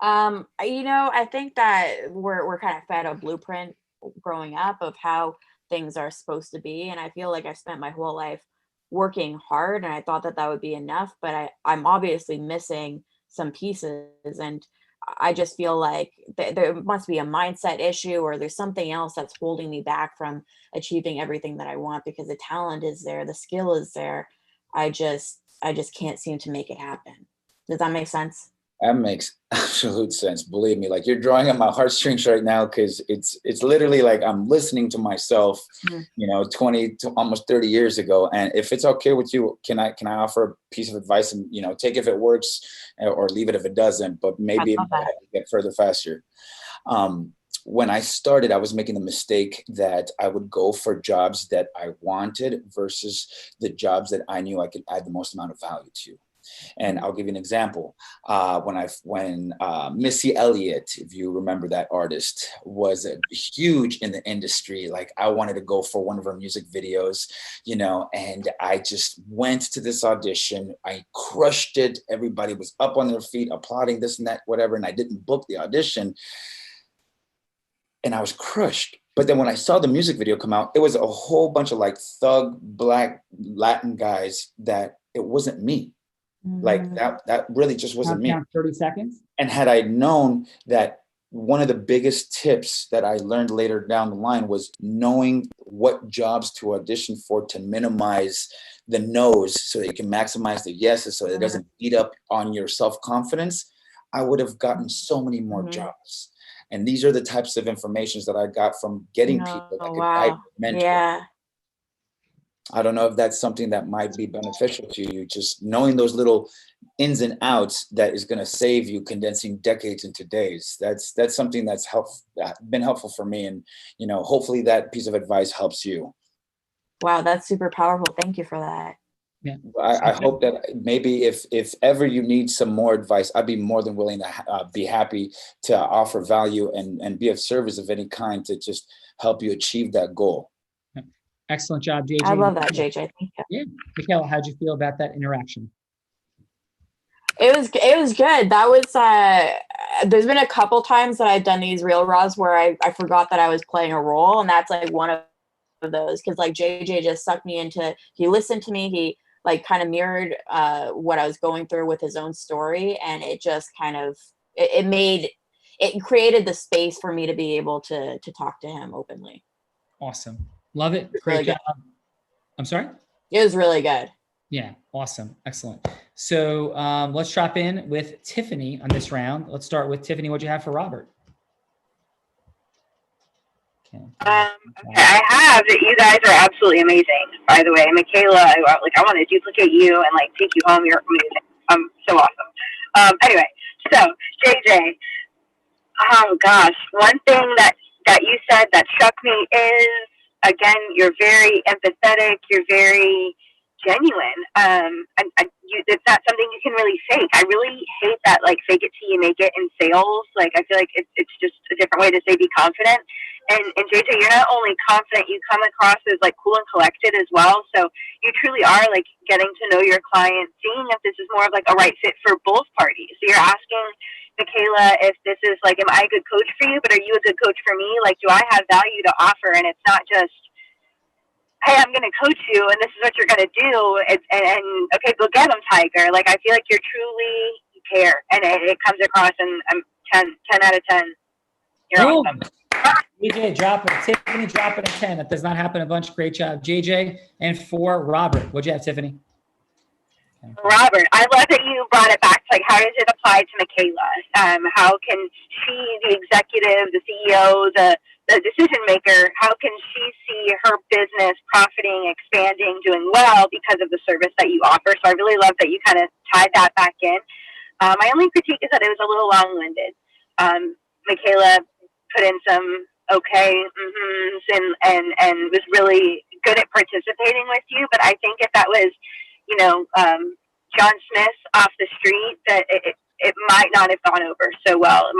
S10: I think that we're kind of fed a blueprint growing up of how things are supposed to be. And I feel like I spent my whole life working hard, and I thought that would be enough, but I'm obviously missing some pieces. And I just feel like there must be a mindset issue, or there's something else that's holding me back from achieving everything that I want, because the talent is there, the skill is there. I just can't seem to make it happen. Does that make sense?
S4: That makes absolute sense. Believe me, like you're drawing on my heartstrings right now, because it's literally like I'm listening to myself, 20 to almost 30 years ago. And if it's okay with you, can I offer a piece of advice, and take if it works or leave it if it doesn't, but maybe get further faster. When I started, I was making the mistake that I would go for jobs that I wanted versus the jobs that I knew I could add the most amount of value to. And I'll give you an example. When Missy Elliott, if you remember that artist, was huge in the industry, like I wanted to go for one of her music videos, and I just went to this audition. I crushed it. Everybody was up on their feet, applauding this and that, whatever. And I didn't book the audition. And I was crushed. But then when I saw the music video come out, it was a whole bunch of like thug, Black, Latin guys that it wasn't me. Like that really just wasn't me.
S3: 30 seconds.
S4: And had I known that, one of the biggest tips that I learned later down the line was knowing what jobs to audition for to minimize the no's so that you can maximize the yeses, so that it doesn't beat up on your self-confidence, I would have gotten so many more jobs. And these are the types of informations that I got from getting people that could guide, mentor.
S10: Yeah.
S4: I don't know if that's something that might be beneficial to you, just knowing those little ins and outs that is going to save you condensing decades into days. That's something that's been helpful for me. And, hopefully that piece of advice helps you.
S10: Wow, that's super powerful. Thank you for that.
S3: Yeah.
S4: I hope that maybe if ever you need some more advice, I'd be more than willing to be happy to offer value and be of service of any kind to just help you achieve that goal.
S3: Excellent job, JJ.
S10: I love that, JJ. Thank you.
S3: Yeah. Michaela, how'd you feel about that interaction?
S10: It was good. That was there's been a couple times that I've done these real raws where I forgot that I was playing a role, and that's like one of those, because like JJ just sucked me into, he listened to me, he like kind of mirrored what I was going through with his own story, and it just kind of it created the space for me to be able to talk to him openly.
S3: Awesome. Love it. Great job. I'm sorry?
S10: It was really good.
S3: Yeah, awesome, excellent. So let's drop in with Tiffany on this round. Let's start with Tiffany. What do you have for Robert?
S11: Okay, I have that you guys are absolutely amazing. By the way, Michaela, I want to duplicate you and like take you home. You're amazing. So awesome. Anyway, so JJ, oh gosh, one thing that you said that struck me is, again, you're very empathetic. You're very genuine. It's not something you can really fake. I really hate that, like, fake it till you make it in sales. Like, I feel like it's just a different way to say be confident. And JJ, you're not only confident, you come across as like cool and collected as well. So you truly are like getting to know your client, seeing if this is more of like a right fit for both parties. So you're asking Michaela if this is like, am I a good coach for you? But are you a good coach for me? Like, do I have value to offer? And it's not just, hey, I'm going to coach you and this is what you're going to do. And okay, go get them, Tiger. Like, I feel like you care. And it comes across, and I'm 10 out of 10. You're awesome.
S3: JJ, drop it. Tiffany, drop it at 10. That does not happen a bunch. Great job, JJ. And for Robert, what'd you have, Tiffany?
S11: Robert, I love that you brought it back to like, how does it apply to Michaela? How can she, the executive, the CEO, the decision maker, how can she see her business profiting, expanding, doing well because of the service that you offer? So I really love that you kind of tied that back in. My only critique is that it was a little long-winded. Michaela put in some and was really good at participating with you. But I think if that was, John Smith off the street, that it might not have gone over so well.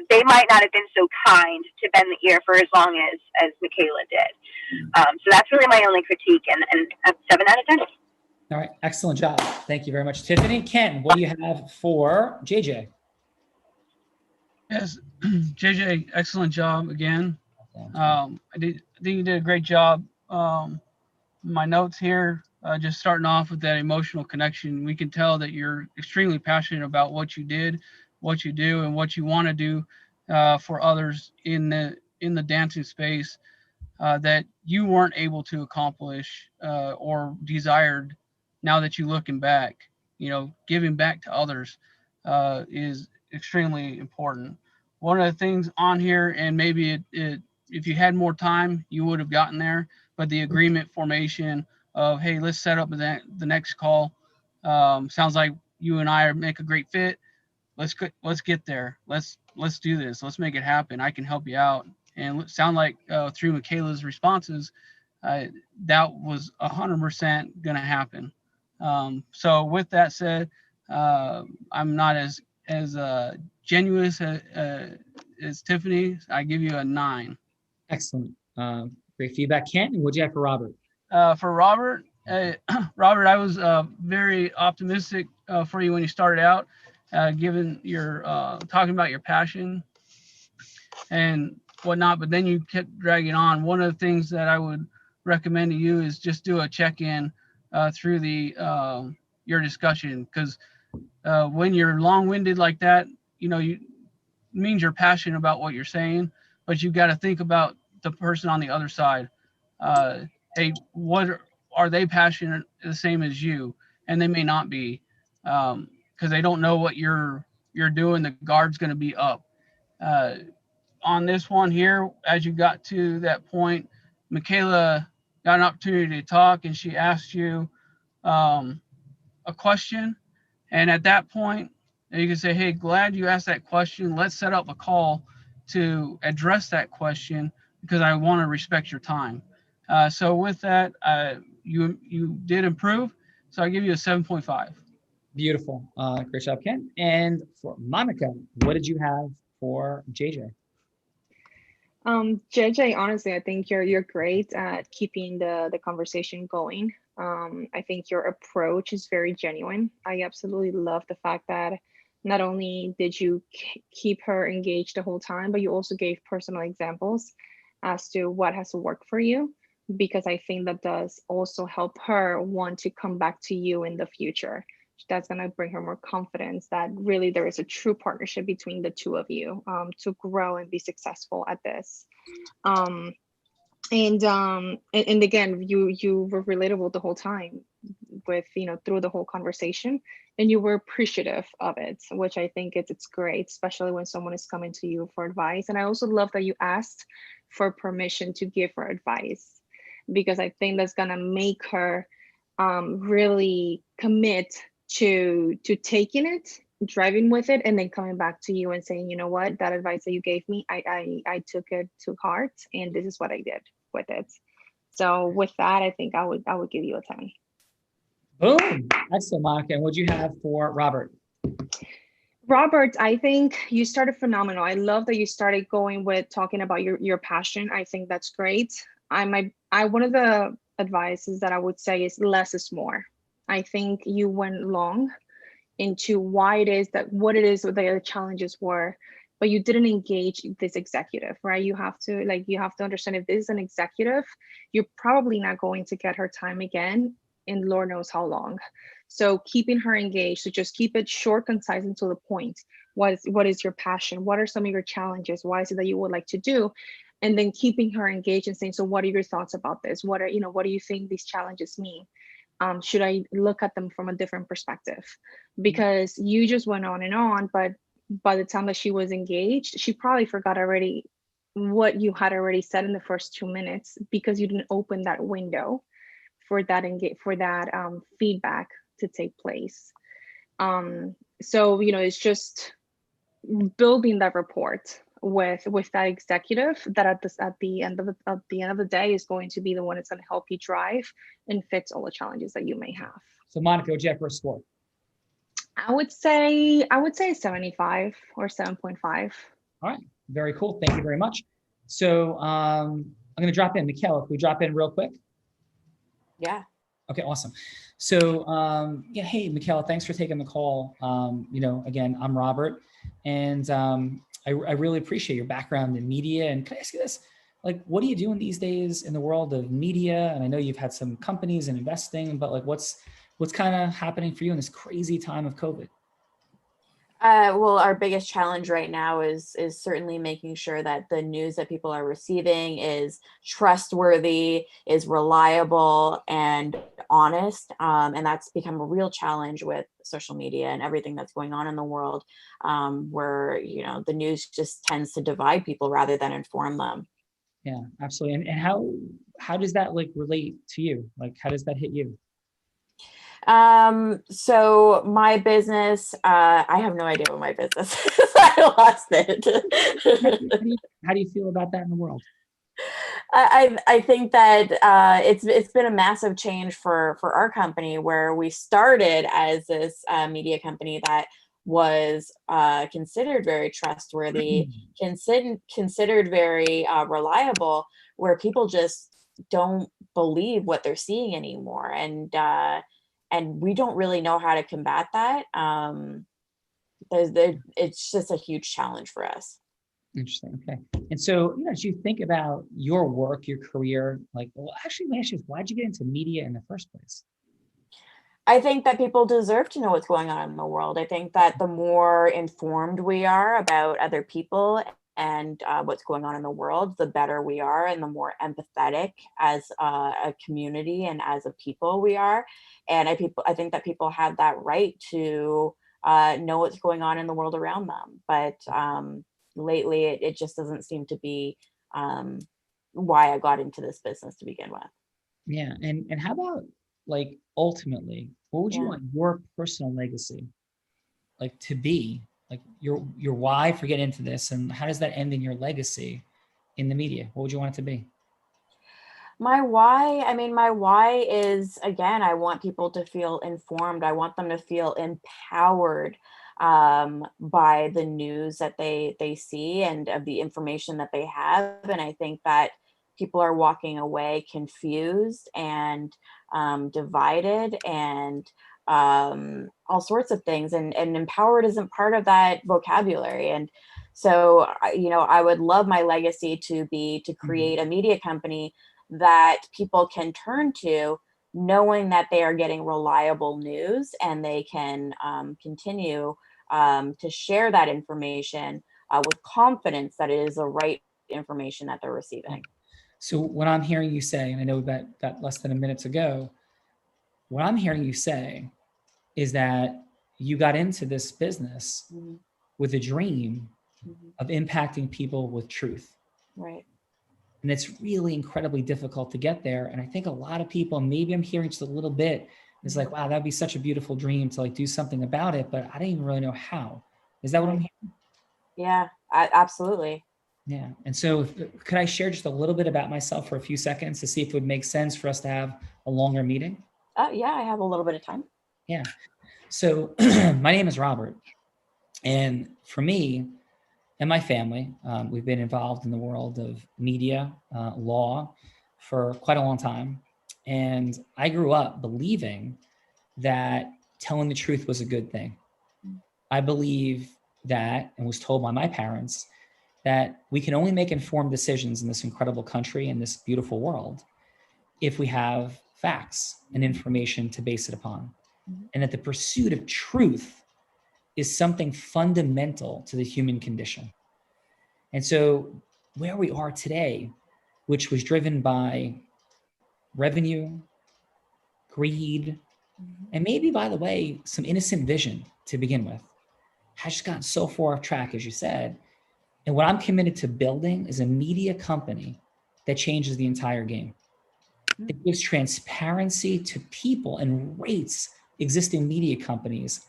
S11: They might not have been so kind to bend the ear for as long as Michaela did. So that's really my only critique, and 7 out of 10.
S3: All right, excellent job. Thank you very much, Tiffany. Ken, what do you have for JJ?
S9: Yes, JJ, excellent job again. I think you did a great job. My notes here, just starting off with that emotional connection, we can tell that you're extremely passionate about what you did, what you do, and what you want to do for others in the dancing space that you weren't able to accomplish or desired. Now that you're looking back, giving back to others is extremely important. One of the things on here, and maybe if you had more time, you would have gotten there, but the agreement formation of, hey, let's set up the next call. Sounds like you and I make a great fit. Let's get there. Let's do this. Let's make it happen. I can help you out. And it sound like through Michaela's responses, that was 100% going to happen. So with that said, I'm not as genuine as Tiffany. I give you a 9.
S3: Excellent. Great feedback. Kent, and what'd you have for Robert?
S9: For Robert, Robert, I was very optimistic for you when you started out, given your talking about your passion and whatnot, but then you kept dragging on. One of the things that I would recommend to you is just do a check-in through your discussion, because when you're long-winded like that, you means you're passionate about what you're saying, but you've got to think about the person on the other side. Hey, what are they passionate the same as you? And they may not be, because they don't know what you're doing. The guard's going to be up. On this one here, as you got to that point, Michaela got an opportunity to talk, and she asked you a question. And at that point, you can say, hey, glad you asked that question. Let's set up a call to address that question, because I want to respect your time. So with that, you did improve. So I give you a 7.5.
S3: Beautiful. Great job, Ken. And for Monica, what did you have for JJ?
S5: JJ, honestly, I think you're great at keeping the conversation going. I think your approach is very genuine. I absolutely love the fact that not only did you keep her engaged the whole time, but you also gave personal examples as to what has worked for you, because I think that does also help her want to come back to you in the future. That's going to bring her more confidence that really there is a true partnership between the two of you to grow and be successful at this. And again, you were relatable the whole time. with, through the whole conversation, and you were appreciative of it, which I think it's great, especially when someone is coming to you for advice. And I also love that you asked for permission to give her advice, because I think that's gonna make her really commit to taking it, driving with it, and then coming back to you and saying, you know what, that advice that you gave me, I took it to heart, and this is what I did with it. So with that, I think I would give you a 10.
S3: Boom. Excellent, Monica. And what'd you have for Robert?
S5: Robert, I think you started phenomenal. I love that you started going with talking about your passion. I think that's great. One of the advices that I would say is less is more. I think you went long into what it is that the challenges were, but you didn't engage this executive, right? You have to understand, if this is an executive, you're probably not going to get her time again in Lord knows how long. So keeping her engaged, so just keep it short, concise, and to the point. What is your passion? What are some of your challenges? Why is it that you would like to do? And then keeping her engaged and saying, so what are your thoughts about this? What do you think these challenges mean? Should I look at them from a different perspective? Because you just went on and on, but by the time that she was engaged, she probably forgot already what you had already said in the first 2 minutes, because you didn't open that window for that feedback to take place. So it's just building that rapport with that executive that at the end of the day is going to be the one that's going to help you drive and fix all the challenges that you may have.
S3: So Monica, what'd you have for a score?
S5: I would say 75 or 7.5.
S3: All right, very cool. Thank you very much. So I'm going to drop in. Michaela, if we drop in real quick.
S10: Yeah.
S3: Okay, awesome. So yeah, hey, Michaela, thanks for taking the call. Again, I'm Robert, and I really appreciate your background in media. And can I ask you this? Like, what are you doing these days in the world of media? And I know you've had some companies and investing, but like, what's kind of happening for you in this crazy time of COVID?
S10: Well, our biggest challenge right now is certainly making sure that the news that people are receiving is trustworthy, is reliable, and honest. And that's become a real challenge with social media and everything that's going on in the world, where the news just tends to divide people rather than inform them.
S3: Yeah, absolutely. And how does that like relate to you? Like, how does that hit you?
S10: So my business, I have no idea what my business is. I lost it.
S3: How do you feel about that in the world?
S10: I think that it's been a massive change for our company, where we started as this media company that was considered very trustworthy, considered very reliable, where people just don't believe what they're seeing anymore, and we don't really know how to combat that. It's just a huge challenge for us.
S3: Interesting. Okay. And so, as you think about your work, your career, like, well, actually, let me ask you, why'd you get into media in the first place?
S10: I think that people deserve to know what's going on in the world. I think that the more informed we are about other people and what's going on in the world, the better we are, and the more empathetic as a community and as a people we are. And I think that people have that right to know what's going on in the world around them. But lately, it just doesn't seem to be why I got into this business to begin with.
S3: Yeah. And how about, like, ultimately, what would you want your personal legacy like to be? Like your why for getting into this, and how does that end in your legacy in the media? What would you want it to be?
S10: My why is, again, I want people to feel informed. I want them to feel empowered by the news that they see and of the information that they have. And I think that people are walking away confused and divided and all sorts of things. And empowered isn't part of that vocabulary. And so, I would love my legacy to be to create a media company that people can turn to, knowing that they are getting reliable news, and they can continue to share that information with confidence that it is the right information that they're receiving.
S3: So what I'm hearing you say, and I know that less than a minute to go, what I'm hearing you say is that you got into this business with a dream of impacting people with truth.
S10: Right.
S3: And it's really incredibly difficult to get there. And I think a lot of people, maybe I'm hearing just a little bit, is like, wow, that'd be such a beautiful dream to like do something about it, but I didn't even really know how. Is that what I'm hearing?
S10: Yeah, absolutely.
S3: Yeah. And so could I share just a little bit about myself for a few seconds to see if it would make sense for us to have a longer meeting?
S10: Yeah, I have a little bit of time.
S3: Yeah. So my name is Robert. And for me and my family, we've been involved in the world of media, law for quite a long time. And I grew up believing that telling the truth was a good thing. I believe that, and was told by my parents, that we can only make informed decisions in this incredible country and this beautiful world if we have facts and information to base it upon. And that the pursuit of truth is something fundamental to the human condition. And so where we are today, which was driven by revenue, greed, and maybe, by the way, some innocent vision to begin with, has just gotten so far off track, as you said. And what I'm committed to building is a media company that changes the entire game. It gives transparency to people and rates existing media companies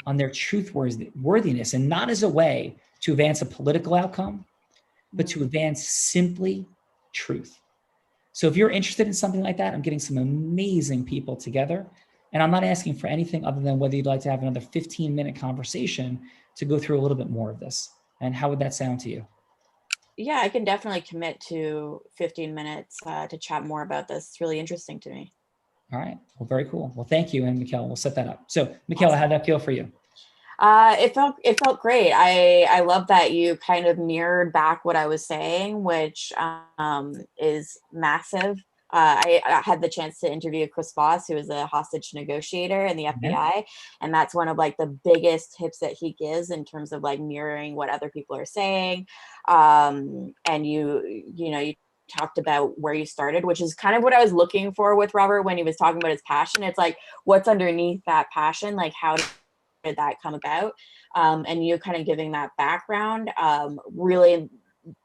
S3: on their truthworthiness, and not as a way to advance a political outcome, but to advance simply truth. So if you're interested in something like that, I'm getting some amazing people together. And I'm not asking for anything other than whether you'd like to have another 15-minute conversation to go through a little bit more of this. And how would that sound to you?
S10: Yeah, I can definitely commit to 15 minutes to chat more about this. It's really interesting to me.
S3: All right. Well, very cool. Well, thank you. And Michaela, we'll set that up. So Michaela, how'd that feel for you?
S10: It felt great. I love that you kind of mirrored back what I was saying, which is massive. I had the chance to interview Chris Voss, who is a hostage negotiator in the FBI, and that's one of like the biggest tips that he gives in terms of like mirroring what other people are saying. And you talked about where you started, which is kind of what I was looking for with Robert when he was talking about his passion. It's like, what's underneath that passion? Like, how did that come about? And you kind of giving that background really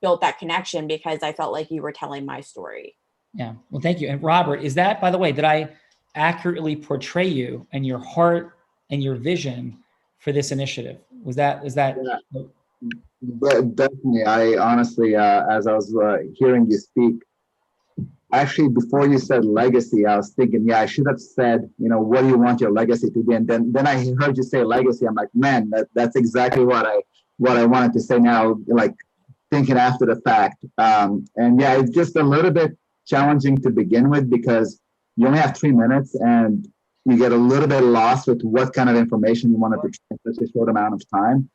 S10: built that connection, because I felt like you were telling my story.
S3: Yeah. Well, thank you. And Robert, is that, by the way, did I accurately portray you and your heart and your vision for this initiative? Was that?
S7: Yeah. But definitely, I honestly, as I was hearing you speak, actually, before you said legacy, I was thinking, yeah, I should have said, what do you want your legacy to be? And then I heard you say legacy. I'm like, man, that's exactly what I wanted to say now, like thinking after the fact. And yeah, it's just a little bit challenging to begin with, because you only have 3 minutes and you get a little bit lost with what kind of information you want to portray in such a short amount of time.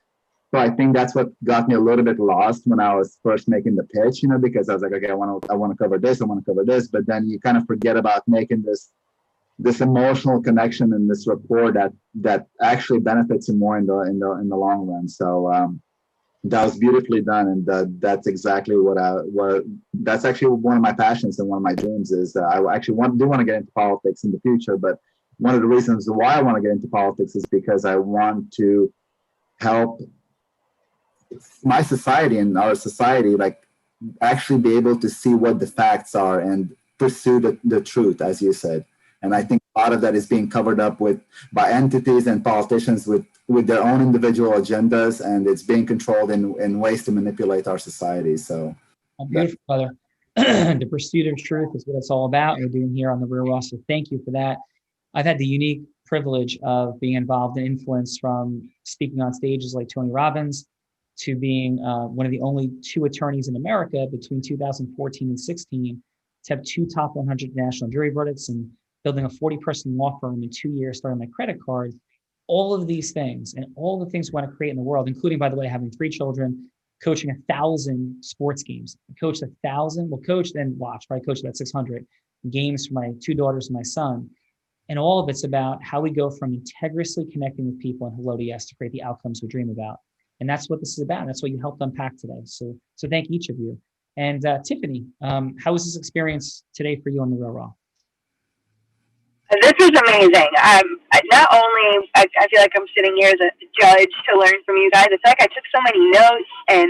S7: So I think that's what got me a little bit lost when I was first making the pitch, because I was like, okay, I want to cover this, but then you kind of forget about making this emotional connection and this rapport that actually benefits you more in the long run. So that was beautifully done, and that's exactly that's actually one of my passions and one of my dreams is I actually do want to get into politics in the future. But one of the reasons why I want to get into politics is because I want to help my society and our society, like, actually be able to see what the facts are and pursue the truth, as you said. And I think a lot of that is being covered up by entities and politicians with their own individual agendas, and it's being controlled in ways to manipulate our society. So,
S3: beautiful, brother. The pursuit of truth is what it's all about. We're doing here on the Real Raw. So thank you for that. I've had the unique privilege of being involved in influence, from speaking on stages like Tony Robbins to being one of the only 2 attorneys in America between 2014 and 16 to have 2 top 100 national jury verdicts, and building a 40-person law firm in 2 years, starting my credit card. All of these things and all the things we want to create in the world, including, by the way, having 3 children, coaching 1,000 sports games. I coached 1,000, coached and watched, probably coached about 600 games for my 2 daughters and my son. And all of it's about how we go from integriously connecting with people and hello to yes to create the outcomes we dream about. And that's what this is about. That's what you helped unpack today. So thank each of you. And Tiffany, how was this experience today for you on the Real Raw?
S11: This is amazing. Not only I feel like I'm sitting here as a judge to learn from you guys. I feel like I took so many notes, and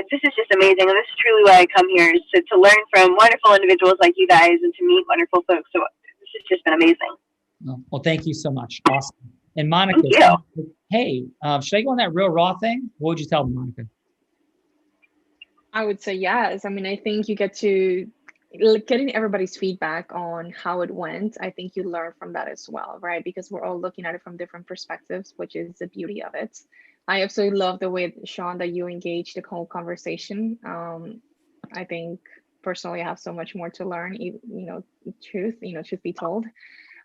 S11: this is just amazing. And this is truly why I come here, is to learn from wonderful individuals like you guys and to meet wonderful folks. So this has just been amazing.
S3: Well, thank you so much. Awesome. And Monica,
S11: Thank you.
S3: hey, should I go on that Real Raw thing? What would you tell them, Monica?
S5: I would say yes. I mean, I think you get to getting everybody's feedback on how it went. I think you learn from that as well, right? Because we're all looking at it from different perspectives, which is the beauty of it. I absolutely love the way, Sean, that you engage the whole conversation. I think personally I have so much more to learn, truth be told.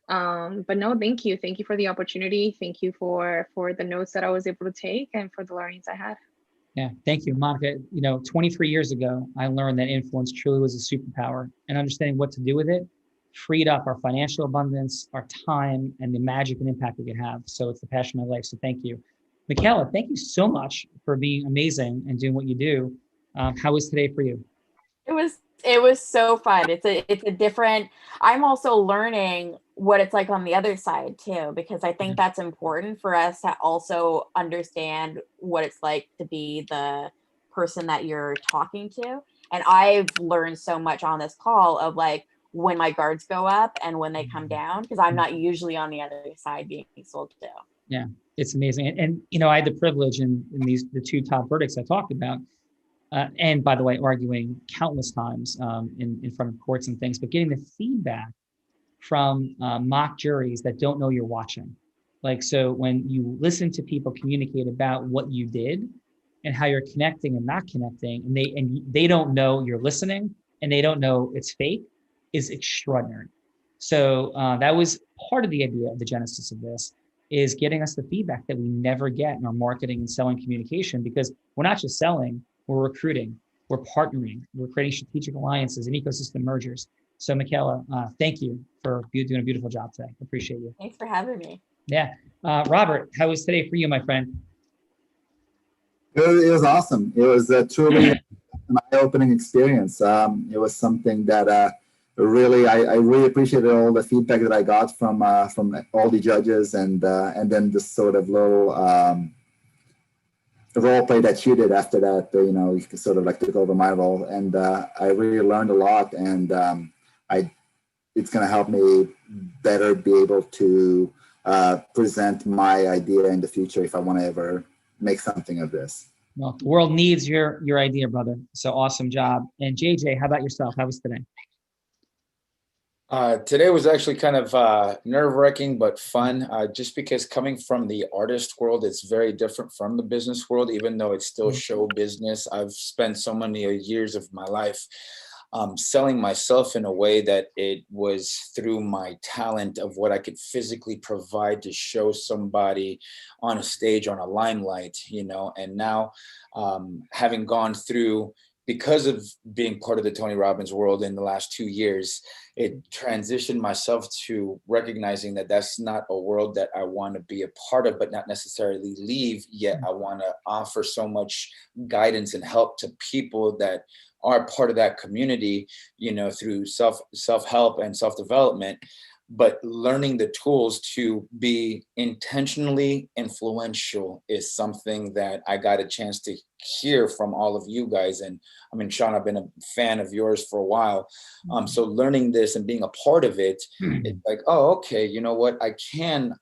S5: But no, thank you for the opportunity. Thank you for the notes that I was able to take and for the learnings I had.
S3: Yeah, thank you, Monica. 23 years ago, I learned that influence truly was a superpower, and understanding what to do with it freed up our financial abundance, our time, and the magic and impact it could have. So it's the passion of my life. So thank you. Michaela, thank you so much for being amazing and doing what you do. How was today for you?
S10: It was so fun. It's a different, I'm also learning what it's like on the other side too, because I think that's important for us to also understand what it's like to be the person that you're talking to. And I've learned so much on this call of like when my guards go up and when they come down, because I'm not usually on the other side being sold to.
S3: Yeah, it's amazing. And I had the privilege in the two top verdicts I talked about, and by the way, arguing countless times in front of courts and things, but getting the feedback from mock juries that don't know you're watching. Like, so when you listen to people communicate about what you did and how you're connecting and not connecting, and they don't know you're listening and they don't know it's fake, is extraordinary. So that was part of the idea of the genesis of this, is getting us the feedback that we never get in our marketing and selling communication, because we're not just selling, we're recruiting, we're partnering, we're creating strategic alliances and ecosystem mergers. So Michaela, thank you for doing a beautiful job today. Appreciate you.
S10: Thanks for having me.
S3: Yeah. Robert, how was today for you, my friend?
S7: It was awesome. It was truly an eye-opening experience. It was something that I really appreciated all the feedback that I got from all the judges, and then this sort of little role play that you did after that. You sort of like took over my role, and I really learned a lot, and it's going to help me better be able to present my idea in the future if I want to ever make something of this.
S3: Well, the world needs your idea, brother. So awesome job. And JJ, how about yourself? How was today?
S4: Today was actually kind of nerve-wracking but fun, just because coming from the artist world, it's very different from the business world, even though it's still show business. I've spent so many years of my life selling myself in a way that it was through my talent of what I could physically provide to show somebody on a stage, on a limelight, and now having gone through, because of being part of the Tony Robbins world in the last 2 years, it transitioned myself to recognizing that that's not a world that I want to be a part of, but not necessarily leave, yet I want to offer so much guidance and help to people that are part of that community, through self-help and self-development. But learning the tools to be intentionally influential is something that I got a chance to hear from all of you guys. And I mean, Sean, I've been a fan of yours for a while. So learning this and being a part of it, it's like, oh, okay, you know what? I can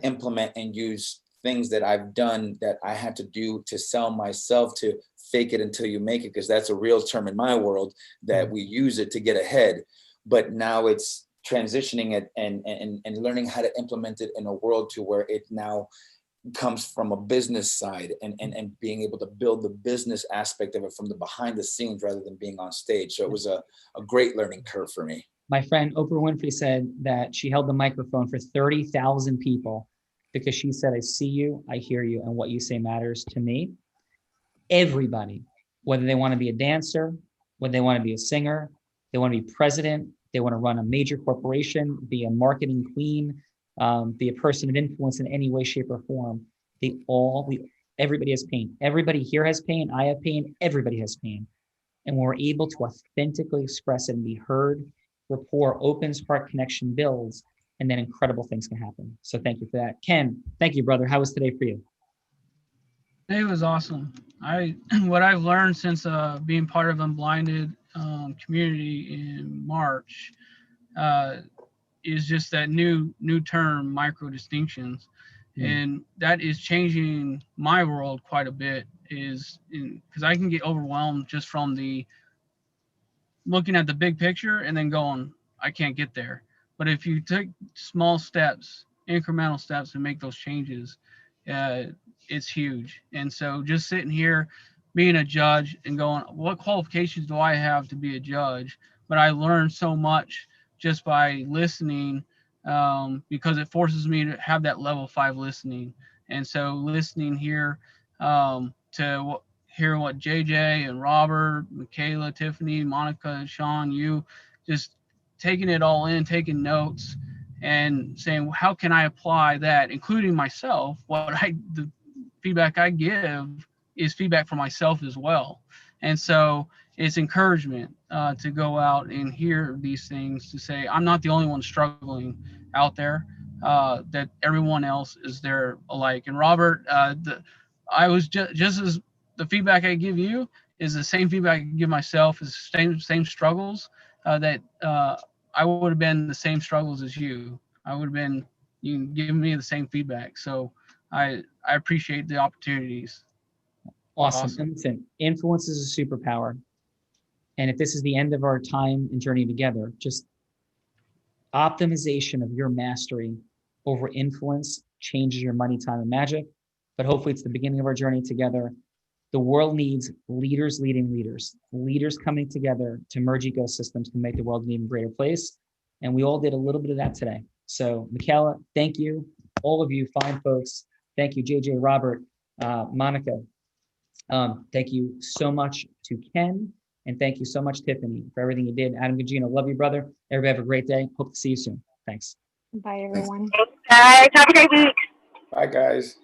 S4: implement and use things that I've done that I had to do to sell myself, to fake it until you make it, because that's a real term in my world that we use it to get ahead. But now it's transitioning it and learning how to implement it in a world to where it now comes from a business side and being able to build the business aspect of it from the behind the scenes rather than being on stage. So it was a great learning curve for me.
S3: My friend Oprah Winfrey said that she held the microphone for 30,000 people because she said, I see you, I hear you, and what you say matters to me. Everybody, whether they want to be a dancer, whether they want to be a singer, they want to be president, they want to run a major corporation, be a marketing queen, be a person of influence in any way, shape, or form. Everybody has pain. Everybody here has pain. I have pain. Everybody has pain. And when we're able to authentically express it and be heard, rapport opens, heart connection builds, and then incredible things can happen. So thank you for that. Ken, thank you, brother. How was today for you?
S9: It was awesome. What I've learned since being part of Unblinded community in March is just that new term, micro distinctions, and that is changing my world quite a bit. Because I can get overwhelmed just from the looking at the big picture and then going, I can't get there. But if you take small steps, incremental steps, and make those changes, it's huge. And so just sitting here being a judge and going, what qualifications do I have to be a judge? But I learned so much just by listening, because it forces me to have that level 5 listening. And so listening here to hear what JJ and Robert, Michaela, Tiffany, Monica, Sean, you just taking it all in, taking notes, and saying, well, how can I apply that, including myself? The feedback I give is feedback for myself as well. And so it's encouragement to go out and hear these things, to say, I'm not the only one struggling out there, that everyone else is there alike. And Robert, I was just as the feedback I give you is the same feedback I give myself, is same struggles, that I would have been the same struggles as you. I would have been, you give me the same feedback. So I appreciate the opportunities.
S3: Awesome. And listen, influence is a superpower. And if this is the end of our time and journey together, just optimization of your mastery over influence changes your money, time, and magic. But hopefully it's the beginning of our journey together. The world needs leaders leading leaders, leaders coming together to merge ecosystems to make the world an even greater place. And we all did a little bit of that today. So Michaela, thank you. All of you fine folks. Thank you, JJ, Robert, Monica. Thank you so much to Ken. And thank you so much, Tiffany, for everything you did. Adam Gugino, love you, brother. Everybody have a great day. Hope to see you soon. Thanks.
S8: Bye, everyone.
S11: Thanks, guys. Have a great week.
S4: Bye, guys.